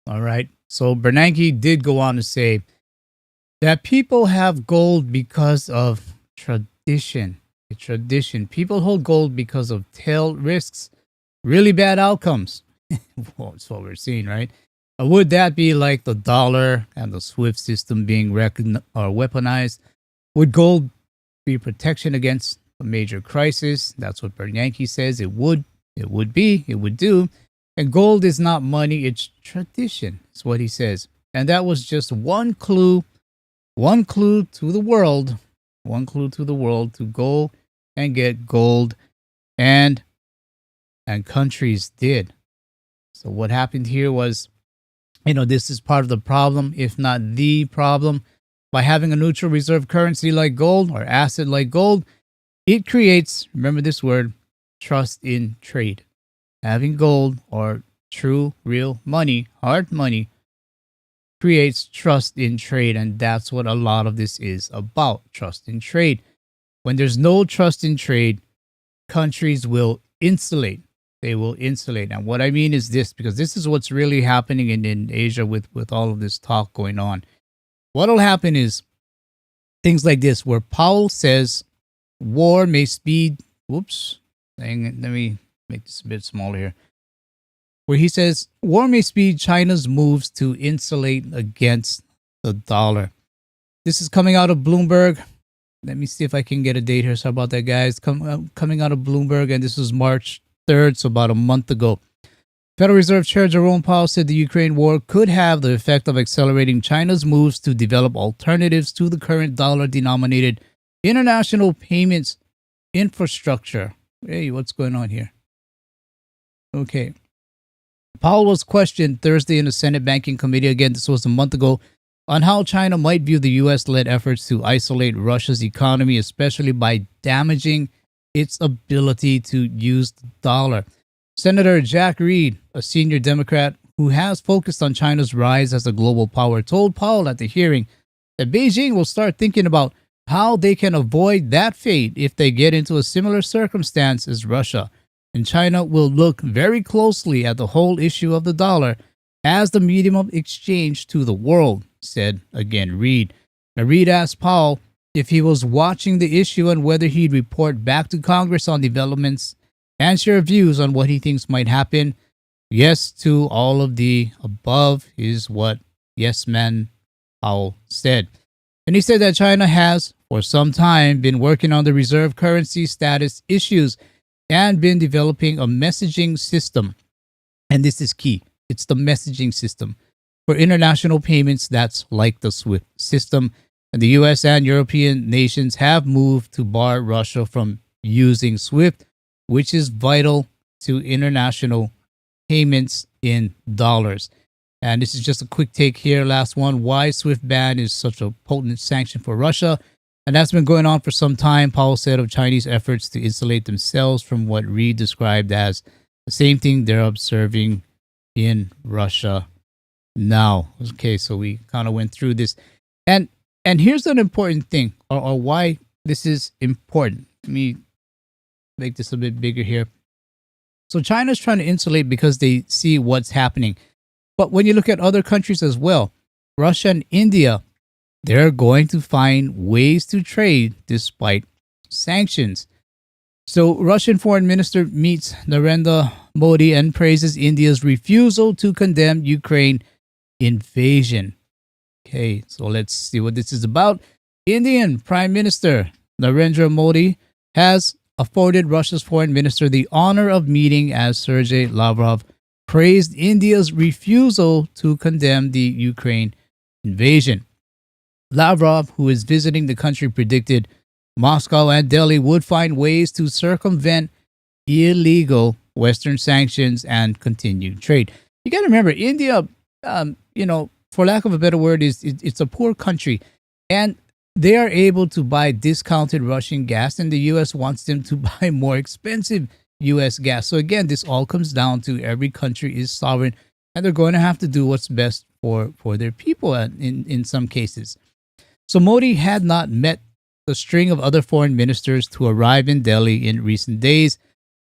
[SPEAKER 1] All right. So Bernanke did go on to say that people have gold because of tradition. People hold gold because of tail risks, really bad outcomes. Well, that's what we're seeing, right? Would that be like the dollar and the SWIFT system being weaponized? Would gold be protection against a major crisis? That's what Bernanke says it would. It would do. And gold is not money, it's tradition, is what he says. And that was just one clue to the world to go and get gold, and countries did. So what happened here was, this is part of the problem, if not the problem. By having a neutral reserve currency like gold or asset like gold, it creates, remember this word, trust in trade. Having gold or true, real money, hard money, creates trust in trade, and that's what a lot of this is about, trust in trade. When there's no trust in trade, countries will insulate. They will insulate. And what I mean is this, because this is what's really happening in Asia with all of this talk going on. What will happen is things like this, where Powell says war may speed, let me make this a bit smaller here, where he says war may speed China's moves to insulate against the dollar. This is coming out of Bloomberg. Let me see if I can get a date here. Sorry about that, guys. Coming out of Bloomberg, and this was March 3rd, so about a month ago. Federal Reserve Chair Jerome Powell said the Ukraine war could have the effect of accelerating China's moves to develop alternatives to the current dollar-denominated international payments infrastructure. Hey, what's going on here? Okay. Powell was questioned Thursday in the Senate Banking Committee, again, this was a month ago, on how China might view the U.S.-led efforts to isolate Russia's economy, especially by damaging its ability to use the dollar. Senator Jack Reed, a senior Democrat who has focused on China's rise as a global power, told Powell at the hearing that Beijing will start thinking about how they can avoid that fate if they get into a similar circumstance as Russia. And China will look very closely at the whole issue of the dollar as the medium of exchange to the world, said again Reed. Now, Reed asked Powell if he was watching the issue and whether he'd report back to Congress on developments and share views on what he thinks might happen. Yes to all of the above is what Yes Man Powell said. And he said that China has, for some time, been working on the reserve currency status issues and been developing a messaging system. And this is key. It's the messaging system for international payments that's like the SWIFT system. And the U.S. and European nations have moved to bar Russia from using SWIFT, which is vital to international payments in dollars. And this is just a quick take here. Last one, why SWIFT ban is such a potent sanction for Russia. And that's been going on for some time. Powell said of Chinese efforts to insulate themselves from what Reed described as the same thing they're observing in Russia now. Okay, so we kind of went through this. And here's an important thing, or why this is important. Let me make this a bit bigger here. So China's trying to insulate because they see what's happening. But when you look at other countries as well, Russia and India, they're going to find ways to trade despite sanctions. So Russian Foreign Minister meets Narendra Modi and praises India's refusal to condemn Ukraine invasion. Okay, so let's see what this is about. Indian Prime Minister Narendra Modi has afforded Russia's foreign minister the honor of meeting as Sergei Lavrov praised India's refusal to condemn the Ukraine invasion. Lavrov, who is visiting the country, predicted Moscow and Delhi would find ways to circumvent illegal Western sanctions and continue trade. You got to remember, India, for lack of a better word, it's a poor country, and they are able to buy discounted Russian gas, and the U.S. wants them to buy more expensive U.S. gas. So again, this all comes down to every country is sovereign, and they're going to have to do what's best for their people in some cases. So Modi had not met the string of other foreign ministers to arrive in Delhi in recent days,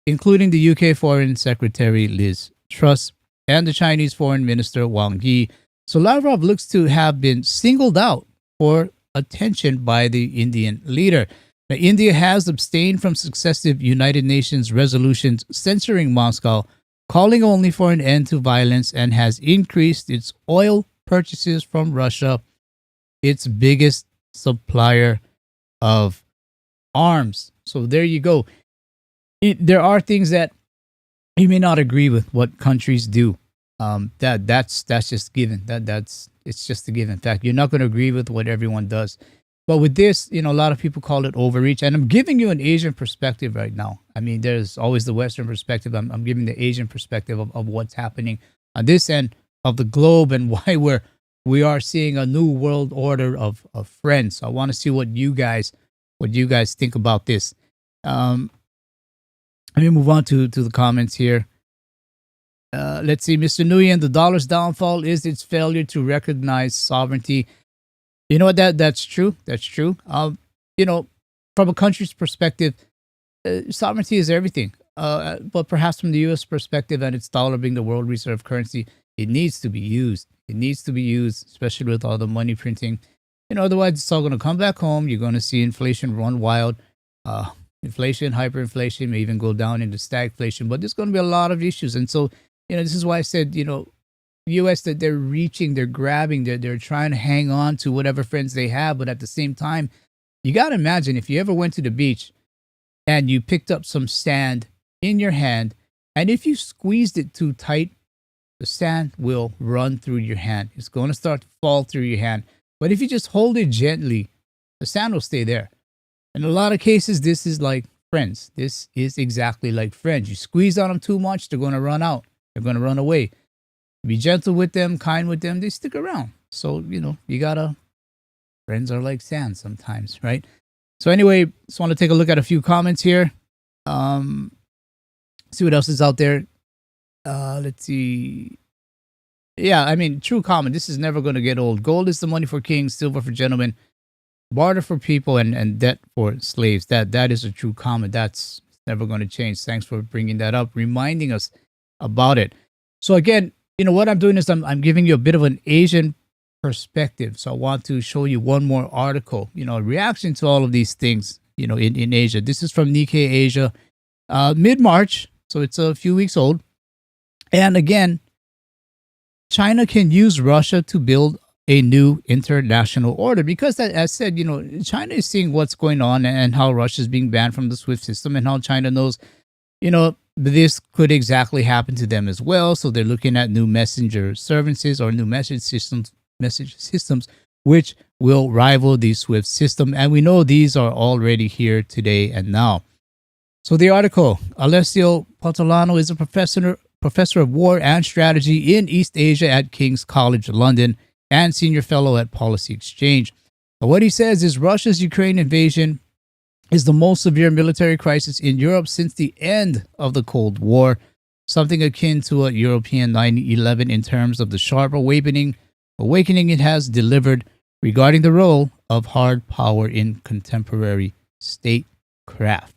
[SPEAKER 1] including the UK Foreign Secretary Liz Truss and the Chinese Foreign Minister Wang Yi. So Lavrov looks to have been singled out for attention by the Indian leader. Now, India has abstained from successive United Nations resolutions censoring Moscow, calling only for an end to violence, and has increased its oil purchases from Russia, its biggest supplier of arms. So there you go. There are things that you may not agree with what countries do. That's just given. It's just a given. In fact, you're not going to agree with what everyone does. But with this, a lot of people call it overreach. And I'm giving you an Asian perspective right now. I mean, there's always the Western perspective. I'm giving the Asian perspective of what's happening on this end of the globe and why we are seeing a new world order of friends. So I want to see what you guys think about this. Let me move on to the comments here. Let's see, Mr. Nguyen, the dollar's downfall is its failure to recognize sovereignty. You know what? That's true. That's true. From a country's perspective, sovereignty is everything. But perhaps from the U.S. perspective and its dollar being the world reserve currency, it needs to be used. It needs to be used, especially with all the money printing. Otherwise it's all going to come back home. You're going to see inflation run wild. Inflation, hyperinflation may even go down into stagflation. But there's going to be a lot of issues. And so, this is why I said, U.S. that they're reaching, they're grabbing, they're trying to hang on to whatever friends they have. But at the same time, you got to imagine if you ever went to the beach and you picked up some sand in your hand, and if you squeezed it too tight, the sand will run through your hand. It's going to start to fall through your hand. But if you just hold it gently, the sand will stay there. In a lot of cases, this is like friends. This is exactly like friends. You squeeze on them too much, they're going to run out. They're going to run away. Be gentle with them, kind with them, they stick around. So, you got to, friends are like sand sometimes, right? So anyway, just want to take a look at a few comments here. See what else is out there. Let's see. Yeah, I mean, true comment. This is never going to get old. Gold is the money for kings, silver for gentlemen, barter for people, and debt for slaves. That is a true comment. That's never going to change. Thanks for bringing that up, reminding us about it. So again, what I'm doing is I'm giving you a bit of an Asian perspective. So I want to show you one more article, reaction to all of these things, in Asia. This is from Nikkei Asia, mid-March. So it's a few weeks old. And again, China can use Russia to build a new international order because, as I said, China is seeing what's going on and how Russia is being banned from the SWIFT system and how China knows, this could exactly happen to them as well. So they're looking at new messenger services or new message systems, which will rival the SWIFT system. And we know these are already here today and now. So the article, Alessio Portolano is a professor of war and strategy in East Asia at King's College London and senior fellow at Policy Exchange. But what he says is Russia's Ukraine invasion is the most severe military crisis in Europe since the end of the Cold War, something akin to a European 9/11 in terms of the sharp awakening it has delivered regarding the role of hard power in contemporary statecraft.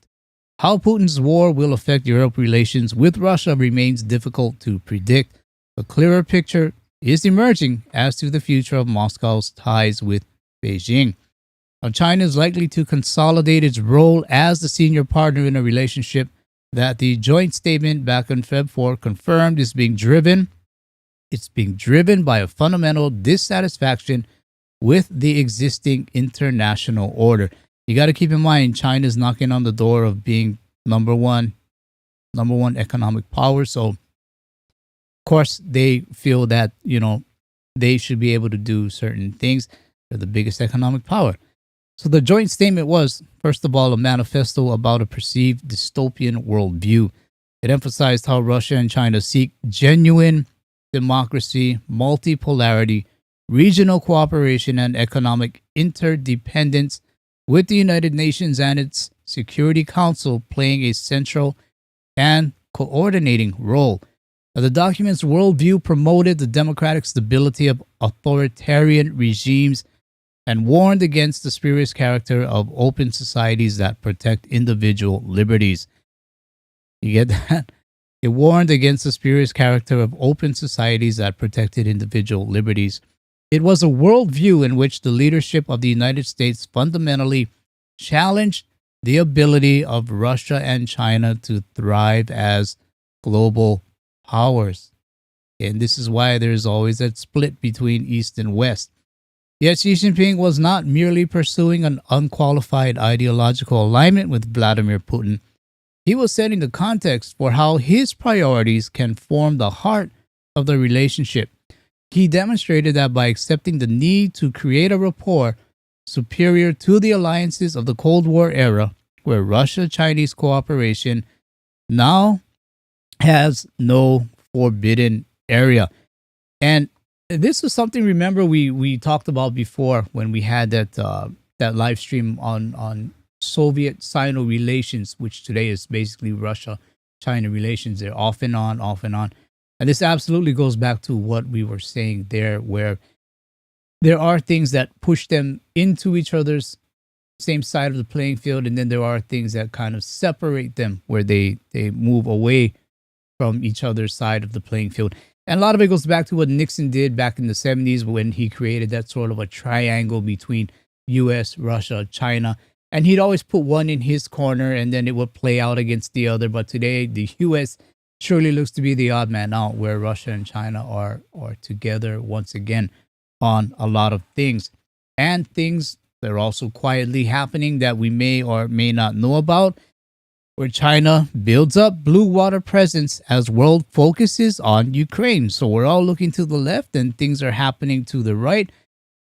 [SPEAKER 1] How Putin's war will affect Europe's relations with Russia remains difficult to predict. A clearer picture is emerging as to the future of Moscow's ties with Beijing. Now, China is likely to consolidate its role as the senior partner in a relationship that the joint statement back on Feb 4 confirmed is being driven. It's being driven by a fundamental dissatisfaction with the existing international order. You got to keep in mind, China is knocking on the door of being number one economic power. So, of course, they feel that, they should be able to do certain things. They're the biggest economic power. So the joint statement was, first of all, a manifesto about a perceived dystopian worldview. It emphasized how Russia and China seek genuine democracy, multipolarity, regional cooperation, and economic interdependence, with the United Nations and its Security Council playing a central and coordinating role. Now, the document's worldview promoted the democratic stability of authoritarian regimes and warned against the spurious character of open societies that protect individual liberties. You get that? It warned against the spurious character of open societies that protected individual liberties. It was a worldview in which the leadership of the United States fundamentally challenged the ability of Russia and China to thrive as global powers. And this is why there's always that split between East and West. Yet Xi Jinping was not merely pursuing an unqualified ideological alignment with Vladimir Putin. He was setting the context for how his priorities can form the heart of the relationship. He demonstrated that by accepting the need to create a rapport superior to the alliances of the Cold War era, where Russia-Chinese cooperation now has no forbidden area. And this is something, remember, we talked about before when we had that live stream on Soviet-Sino relations, which today is basically Russia-China relations. They're off and on, off and on. And this absolutely goes back to what we were saying there, where there are things that push them into each other's same side of the playing field, and then there are things that kind of separate them, where they move away from each other's side of the playing field. And a lot of it goes back to what Nixon did back in the 70s when he created that sort of a triangle between U.S., Russia, China. And he'd always put one in his corner, and then it would play out against the other. But today, the U.S. surely looks to be the odd man out, where Russia and China are together once again on a lot of things. And things that are also quietly happening that we may or may not know about, where China builds up blue water presence as world focuses on Ukraine. So we're all looking to the left, and things are happening to the right.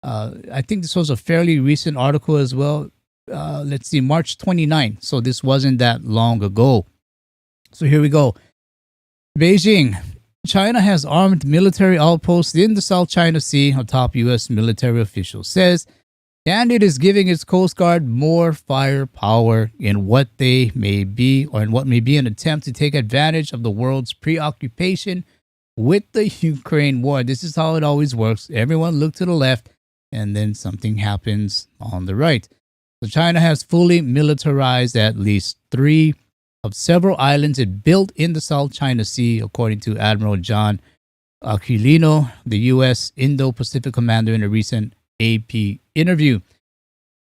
[SPEAKER 1] I think this was a fairly recent article as well. let's see, March 29. So this wasn't that long ago. So here we go. Beijing. China has armed military outposts in the South China Sea, a top U.S. military official says, and it is giving its Coast Guard more firepower in what they may be, or in what may be an attempt to take advantage of the world's preoccupation with the Ukraine war. This is how it always works. Everyone look to the left, and then something happens on the right. So China has fully militarized at least 3 of several islands it built in the South China Sea, according to Admiral John Aquilino, the U.S. Indo-Pacific commander, in a recent AP interview.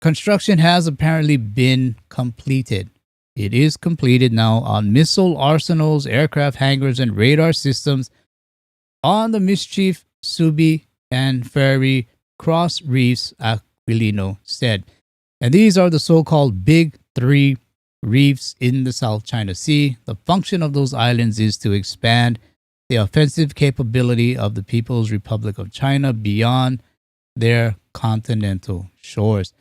[SPEAKER 1] Construction has apparently been completed. It is completed now on missile arsenals, aircraft hangars, and radar systems on the Mischief, Subi, and Ferry Cross reefs, Aquilino said. And these are the so-called Big 3 reefs in the South China Sea. The function of those islands is to expand the offensive capability of the People's Republic of China beyond their continental shores.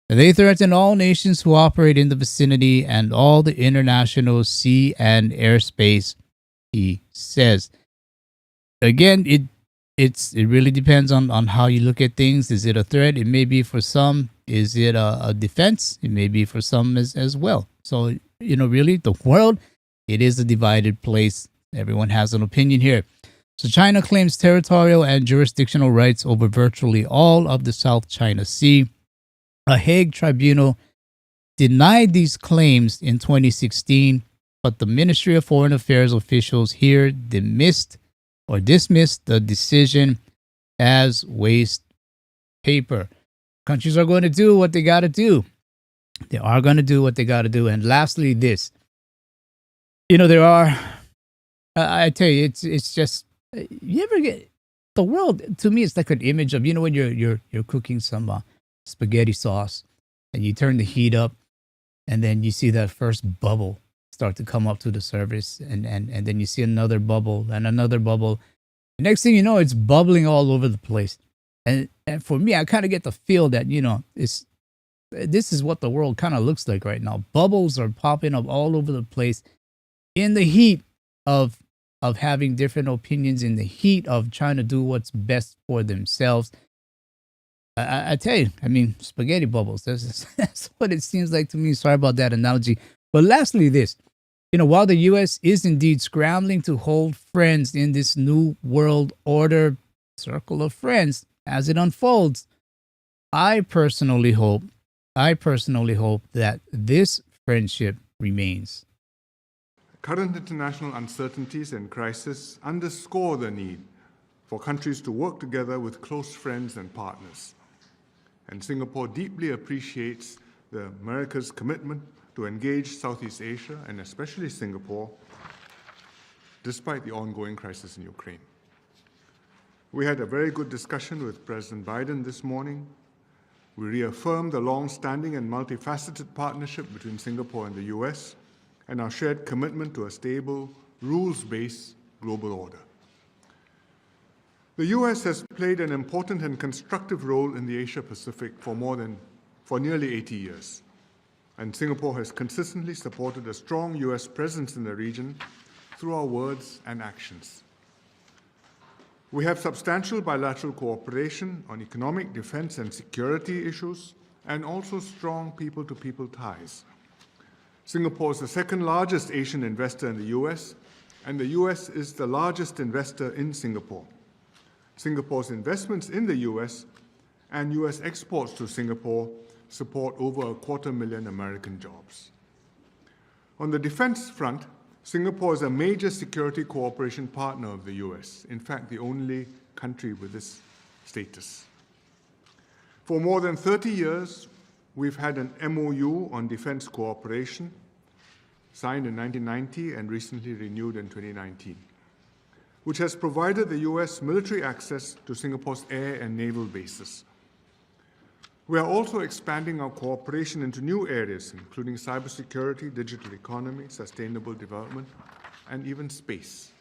[SPEAKER 1] They threaten all nations who operate in the vicinity and all the international sea and airspace, he says. Again, it really depends on how you look at things. Is it a threat? It may be for some. Is it a defense? It may be for some as well. So, really, the world, it is a divided place. Everyone has an opinion here. So China claims territorial and jurisdictional rights over virtually all of the South China Sea. A Hague tribunal denied these claims in 2016, but the Ministry of Foreign Affairs officials here dismissed the decision as waste paper. Countries are going to do what they got to do. They are going to do what they got to do. And lastly, this. There are, I tell you, it's just, you ever get, the world, to me, it's like an image of, when you're cooking some spaghetti sauce and you turn the heat up and then you see that first bubble start to come up to the surface and then you see another bubble and another bubble. The next thing you know, it's bubbling all over the place. And for me, I kind of get the feel that, this is what the world kind of looks like right now. Bubbles are popping up all over the place in the heat of having different opinions, in the heat of trying to do what's best for themselves. I tell you, spaghetti bubbles. That's what it seems like to me. Sorry about that analogy. But lastly, this. While the U.S. is indeed scrambling to hold friends in this new world order circle of friends as it unfolds, I personally hope that this friendship remains.
[SPEAKER 7] Current international uncertainties and crises underscore the need for countries to work together with close friends and partners. And Singapore deeply appreciates America's commitment to engage Southeast Asia, and especially Singapore, despite the ongoing crisis in Ukraine. We had a very good discussion with President Biden this morning. We reaffirmed the long-standing and multifaceted partnership between Singapore and the US, and our shared commitment to a stable, rules-based global order. The US has played an important and constructive role in the Asia-Pacific for nearly 80 years. And Singapore has consistently supported a strong US presence in the region through our words and actions. We have substantial bilateral cooperation on economic, defense, and security issues, and also strong people-to-people ties. Singapore is the second largest Asian investor in the US, and the US is the largest investor in Singapore. Singapore's investments in the US and US exports to Singapore support over 250,000 American jobs. On the defense front, Singapore is a major security cooperation partner of the US, in fact, the only country with this status. For more than 30 years, we've had an MOU on defense cooperation, signed in 1990 and recently renewed in 2019, which has provided the US military access to Singapore's air and naval bases. We are also expanding our cooperation into new areas, including cybersecurity, digital economy, sustainable development, and even space.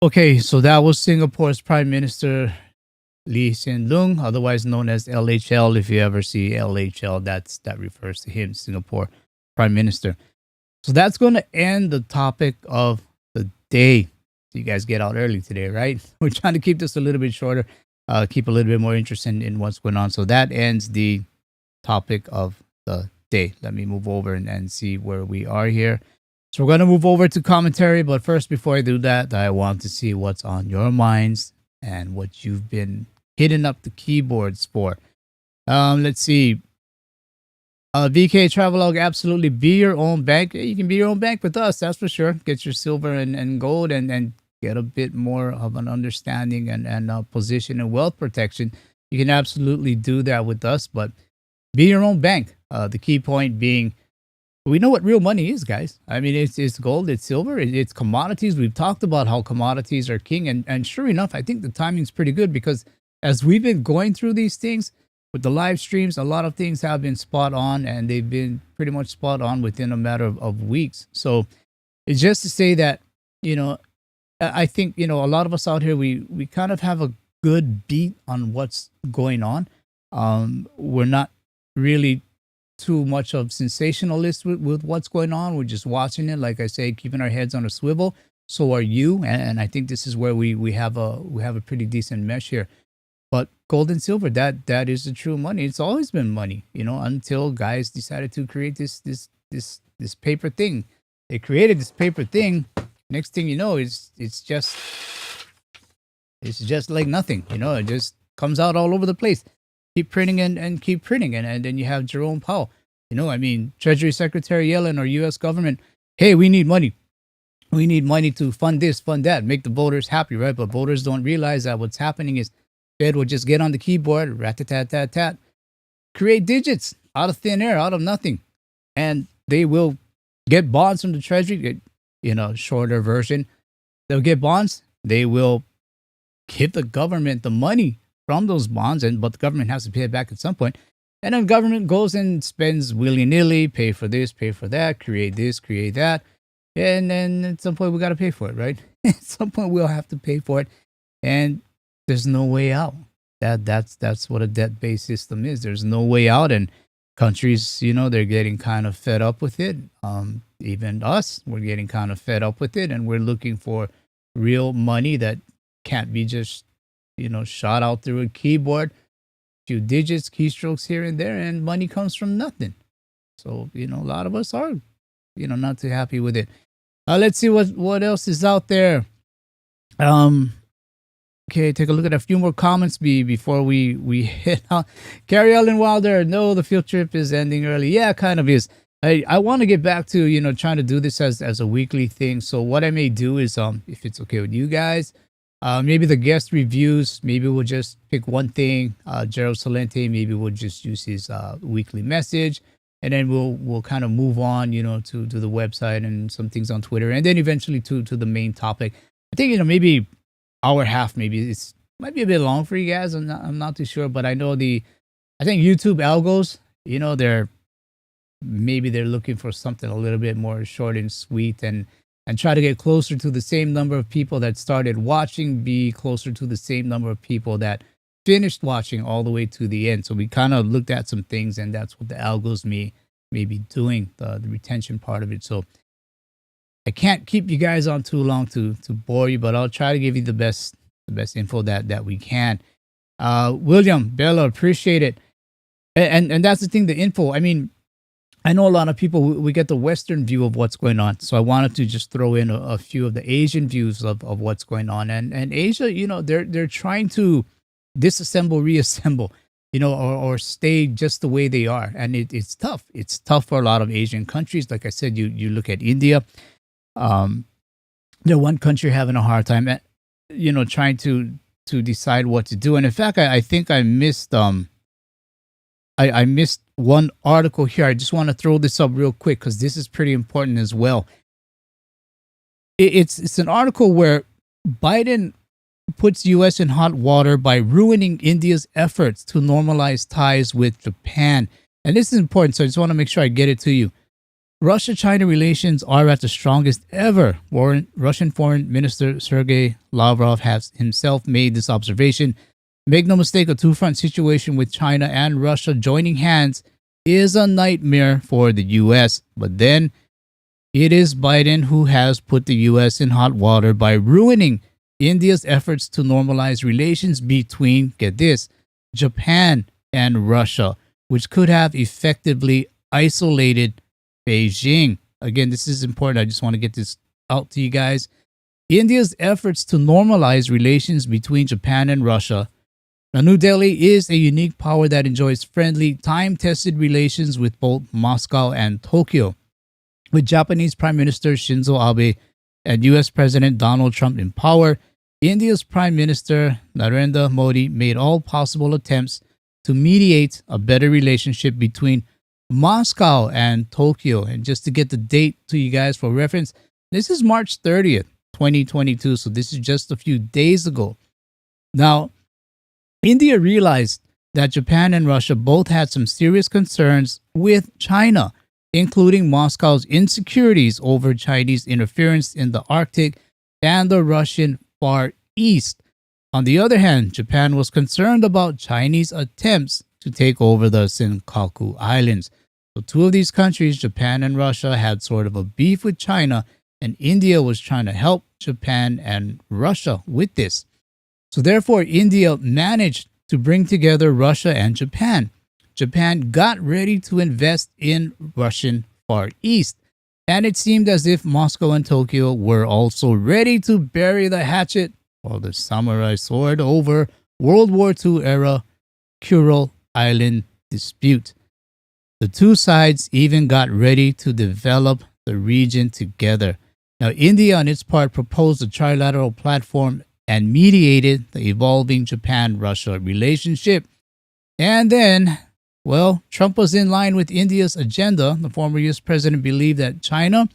[SPEAKER 1] Okay, so that was Singapore's Prime Minister Lee Hsien Loong, otherwise known as LHL. If you ever see LHL, that refers to him, Singapore Prime Minister. So that's going to end the topic of the day. So you guys get out early today, right? We're trying to keep this a little bit shorter, keep a little bit more interesting in what's going on. So that ends the topic of the day. Let me move over and see where we are here. So we're going to move over to commentary. But first, before I do that, I want to see what's on your minds and what you've been hitting up the keyboards for. Let's see. VK Travelog, absolutely be your own bank. You can be your own bank with us, that's for sure. Get your silver and gold and get a bit more of an understanding and position and wealth protection. You can absolutely do that with us, but be your own bank. The key point being, we know what real money is, guys. I mean, it's gold, it's silver, it's commodities. We've talked about how commodities are king. And sure enough, I think the timing's pretty good because as we've been going through these things, with the live streams, a lot of things have been spot on, and they've been pretty much spot on within a matter of weeks. So it's just to say that, I think, a lot of us out here, we kind of have a good beat on what's going on. We're not really too much of sensationalists with what's going on. We're just watching it, like I say, keeping our heads on a swivel. So are you, and I think this is where we have a pretty decent mesh here. But gold and silver, that is the true money. It's always been money, until guys decided to create this paper thing. They created this paper thing. Next thing you know, it's just like nothing. It just comes out all over the place. Keep printing and keep printing, and then you have Jerome Powell. Treasury Secretary Yellen or U.S. government. Hey, we need money. We need money to fund this, fund that, make the voters happy, right? But voters don't realize that what's happening is Fed will just get on the keyboard, rat-tat-tat-tat, create digits out of thin air, out of nothing. And they will get bonds from the Treasury, shorter version. They'll get bonds. They will give the government the money from those bonds, but the government has to pay it back at some point. And then government goes and spends willy-nilly, pay for this, pay for that, create this, create that. And then at some point we got to pay for it, right? At some point we'll have to pay for it. And there's no way out. That's what a debt-based system is. There's no way out, and countries, they're getting kind of fed up with it. Even us, we're getting kind of fed up with it, and we're looking for real money that can't be just, shot out through a keyboard, few digits, keystrokes here and there, and money comes from nothing. So, a lot of us are, not too happy with it. Let's see what else is out there. Okay, take a look at a few more comments before we hit out. Carrie Ellen Wilder, no, the field trip is ending early. Yeah, kind of is. I want to get back to, trying to do this as a weekly thing. So what I may do is, if it's okay with you guys, maybe the guest reviews, maybe we'll just pick one thing. Gerald Salente, maybe we'll just use his weekly message. And then we'll kind of move on, to the website and some things on Twitter. And then eventually to the main topic. I think, maybe hour and a half, maybe it might be a bit long for you guys. I'm not too sure, but I know I think YouTube algos, they're looking for something a little bit more short and sweet and try to get closer to the same number of people that started watching, be closer to the same number of people that finished watching all the way to the end. So we kind of looked at some things, and that's what the algos may be doing, the retention part of it. So I can't keep you guys on too long to bore you, but I'll try to give you the best info that we can. William, Bella, appreciate it. And that's the thing, the info. I mean, I know a lot of people, we get the Western view of what's going on. So I wanted to just throw in a few of the Asian views of what's going on. And Asia, they're trying to disassemble, reassemble, or stay just the way they are. And it's tough. It's tough for a lot of Asian countries. Like I said, you look at India. They're one country having a hard time at, trying to decide what to do. And in fact, I think I missed I missed one article here. I just want to throw this up real quick because this is pretty important as well. It's an article where Biden puts U.S. in hot water by ruining India's efforts to normalize ties with Japan. And this is important, so I just want to make sure I get it to you. Russia-China relations are at the strongest ever. Russian Foreign Minister Sergei Lavrov has himself made this observation Make no mistake, a two-front situation with China and Russia joining hands is a nightmare for the U.S. But then it is Biden who has put the U.S. in hot water by ruining India's efforts to normalize relations between, get this, Japan and Russia, which could have effectively isolated Beijing. Again, this is important. I just want to get this out to you guys. India's efforts to normalize relations between Japan and Russia. Now, New Delhi is a unique power that enjoys friendly, time-tested relations with both Moscow and Tokyo. With Japanese Prime Minister Shinzo Abe and U.S. President Donald Trump in power, India's Prime Minister Narendra Modi made all possible attempts to mediate a better relationship between Moscow and Tokyo. And just to get the date to you guys for reference, this is March 30th, 2022. So this is just a few days ago. Now, India realized that Japan and Russia both had some serious concerns with China, including Moscow's insecurities over Chinese interference in the Arctic and the Russian Far East. On the other hand, Japan was concerned about Chinese attempts to take over the Senkaku Islands. So two of these countries, Japan and Russia, had sort of a beef with China, and India was trying to help Japan and Russia with this. So therefore, India managed to bring together Russia and Japan. Japan got ready to invest in Russian Far East, and it seemed as if Moscow and Tokyo were also ready to bury the hatchet or the samurai sword over World War II era Kuril Island dispute. The two sides even got ready to develop the region together. Now, India on its part proposed a trilateral platform and mediated the evolving Japan-Russia relationship. And then, well, Trump was in line with India's agenda. The former U.S. president believed that China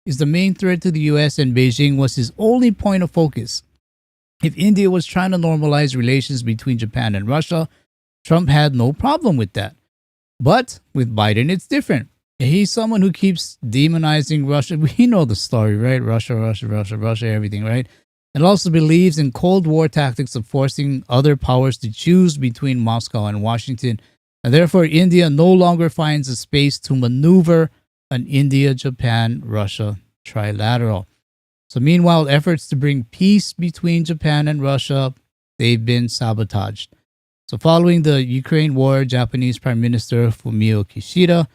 [SPEAKER 1] is the main threat to the U.S. and Beijing was his only point of focus. If India was trying to normalize relations between Japan and Russia, Trump had no problem with that. But with Biden, it's different. He's someone who keeps demonizing Russia. We know the story, right? Russia, everything, right? And also believes in Cold War tactics of forcing other powers to choose between Moscow and Washington. And therefore, India no longer finds a space to maneuver an India-Japan-Russia trilateral. So meanwhile, efforts to bring peace between Japan and Russia, they've been sabotaged. So following the Ukraine war, Japanese Prime Minister Fumio Kishida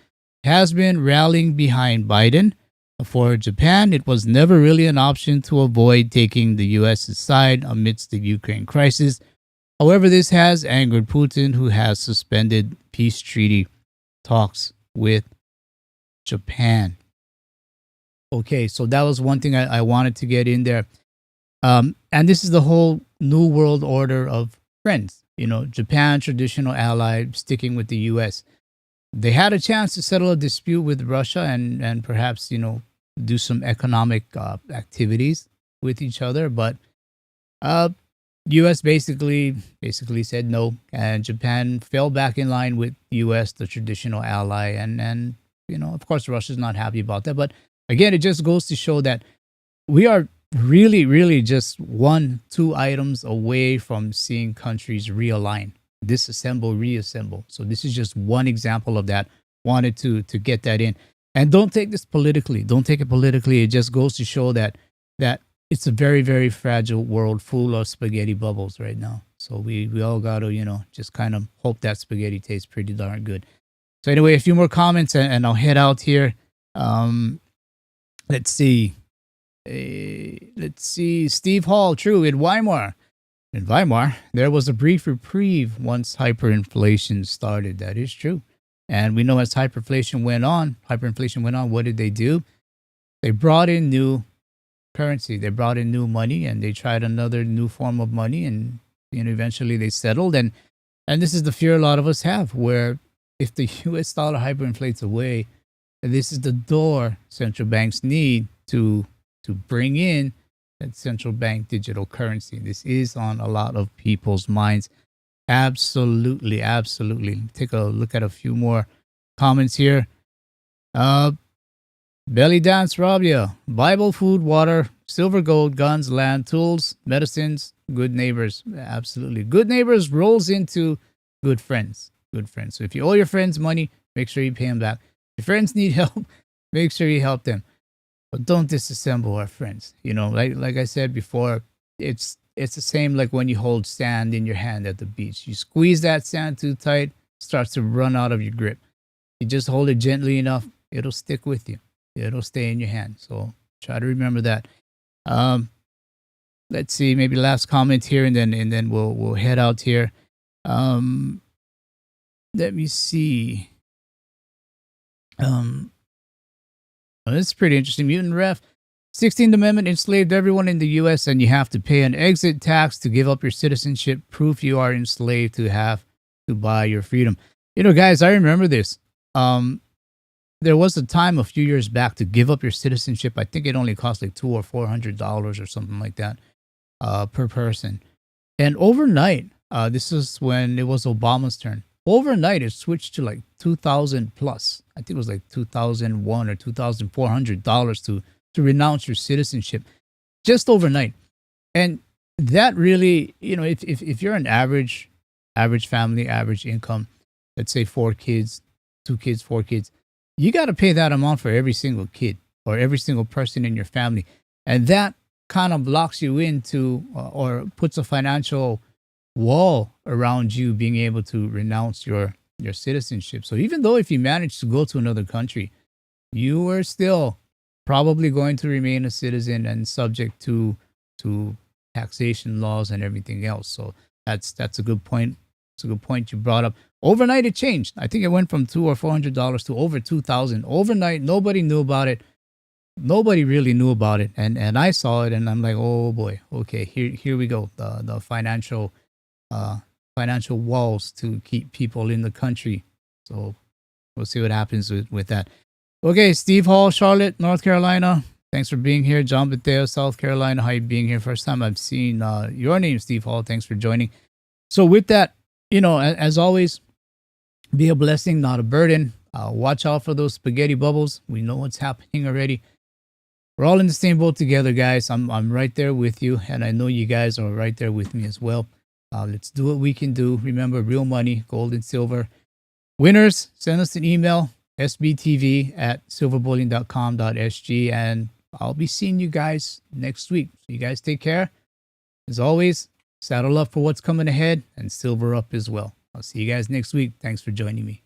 [SPEAKER 1] has been rallying behind Biden. For Japan, it was never really an option to avoid taking the U.S.'s side amidst the Ukraine crisis. However, this has angered Putin, who has suspended peace treaty talks with Japan. Okay, so that was one thing I wanted to get in there. And this is the whole new world order of friends. You know, Japan, traditional ally, sticking with the U.S. They had a chance to settle a dispute with Russia and perhaps, you know, do some economic activities with each other. But U.S. basically said no. And Japan fell back in line with U.S., the traditional ally. And you know, of course, Russia's not happy about that. But again, it just goes to show that we are really just 1-2 items away from seeing countries realign, disassemble, reassemble. So this is just one example of that. Wanted to get that in. And don't take this politically. Don't take it politically. It just goes to show that it's a very fragile world full of spaghetti bubbles right now. So we all got to, you know, just kind of hope that spaghetti tastes pretty darn good. So anyway, a few more comments and I'll head out here. Let's see. Steve Hall, true, in Weimar, there was a brief reprieve once hyperinflation started. That is true. And we know as hyperinflation went on, what did they do? They brought in new currency. They brought in new money and they tried another new form of money and, you know, eventually they settled. And this is the fear a lot of us have, where if the US dollar hyperinflates away, this is the door central banks need to bring in that central bank digital currency. This is on a lot of people's minds. Absolutely. Take a look at a few more comments here. Belly Dance Rabia, Bible, food, water, silver, gold, guns, land, tools, medicines, good neighbors. Absolutely. Good neighbors rolls into good friends. Good friends. So if you owe your friends money, make sure you pay them back. If friends need help, make sure you help them. But don't disassemble our friends. You know, like I said before, it's the same like when you hold sand in your hand at the beach. You squeeze that sand too tight, it starts to run out of your grip. You just hold it gently enough, it'll stick with you. It'll stay in your hand. So try to remember that. Let's see, maybe last comment here, and then we'll head out here. Let me see. Well, this is pretty interesting. Mutant Ref. 16th Amendment enslaved everyone in the U.S. and you have to pay an exit tax to give up your citizenship. Proof you are enslaved to have to buy your freedom. You know, guys, I remember this. There was a time a few years back to give up your citizenship. I think it only cost like $200 or $400 or something like that per person. And overnight, this is when it was Obama's turn. Overnight, it switched to like 2,000 plus. I think it was like 2,001 or $2,400 to renounce your citizenship, just overnight. And that really, you know, if you're an average family, average income, let's say 4 kids, 2 kids, 4 kids, you got to pay that amount for every single kid or every single person in your family. And that kind of locks you into or puts a financial wall around you being able to renounce your citizenship. So even though if you manage to go to another country, you are still probably going to remain a citizen and subject to taxation laws and everything else. So that's a good point. It's a good point you brought up. Overnight, it changed. I think it went from $200 or $400 to over 2,000 overnight. Nobody knew about it. Nobody really knew about it, and I saw it, and I'm like, oh boy, okay, here we go. The financial walls to keep people in the country. So we'll see what happens with that. Okay, Steve Hall, Charlotte, North Carolina. Thanks for being here. John Mateo, South Carolina. How you being here? First time I've seen your name, Steve Hall. Thanks for joining. So with that, you know, as always, be a blessing, not a burden. Watch out for those spaghetti bubbles. We know what's happening already. We're all in the same boat together, guys. I'm right there with you, and I know you guys are right there with me as well. Let's do what we can do. Remember, real money, gold and silver. Winners, send us an email, sbtv@silverbullion.com.sg, and I'll be seeing you guys next week. So you guys take care. As always, saddle up for what's coming ahead and silver up as well. I'll see you guys next week. Thanks for joining me.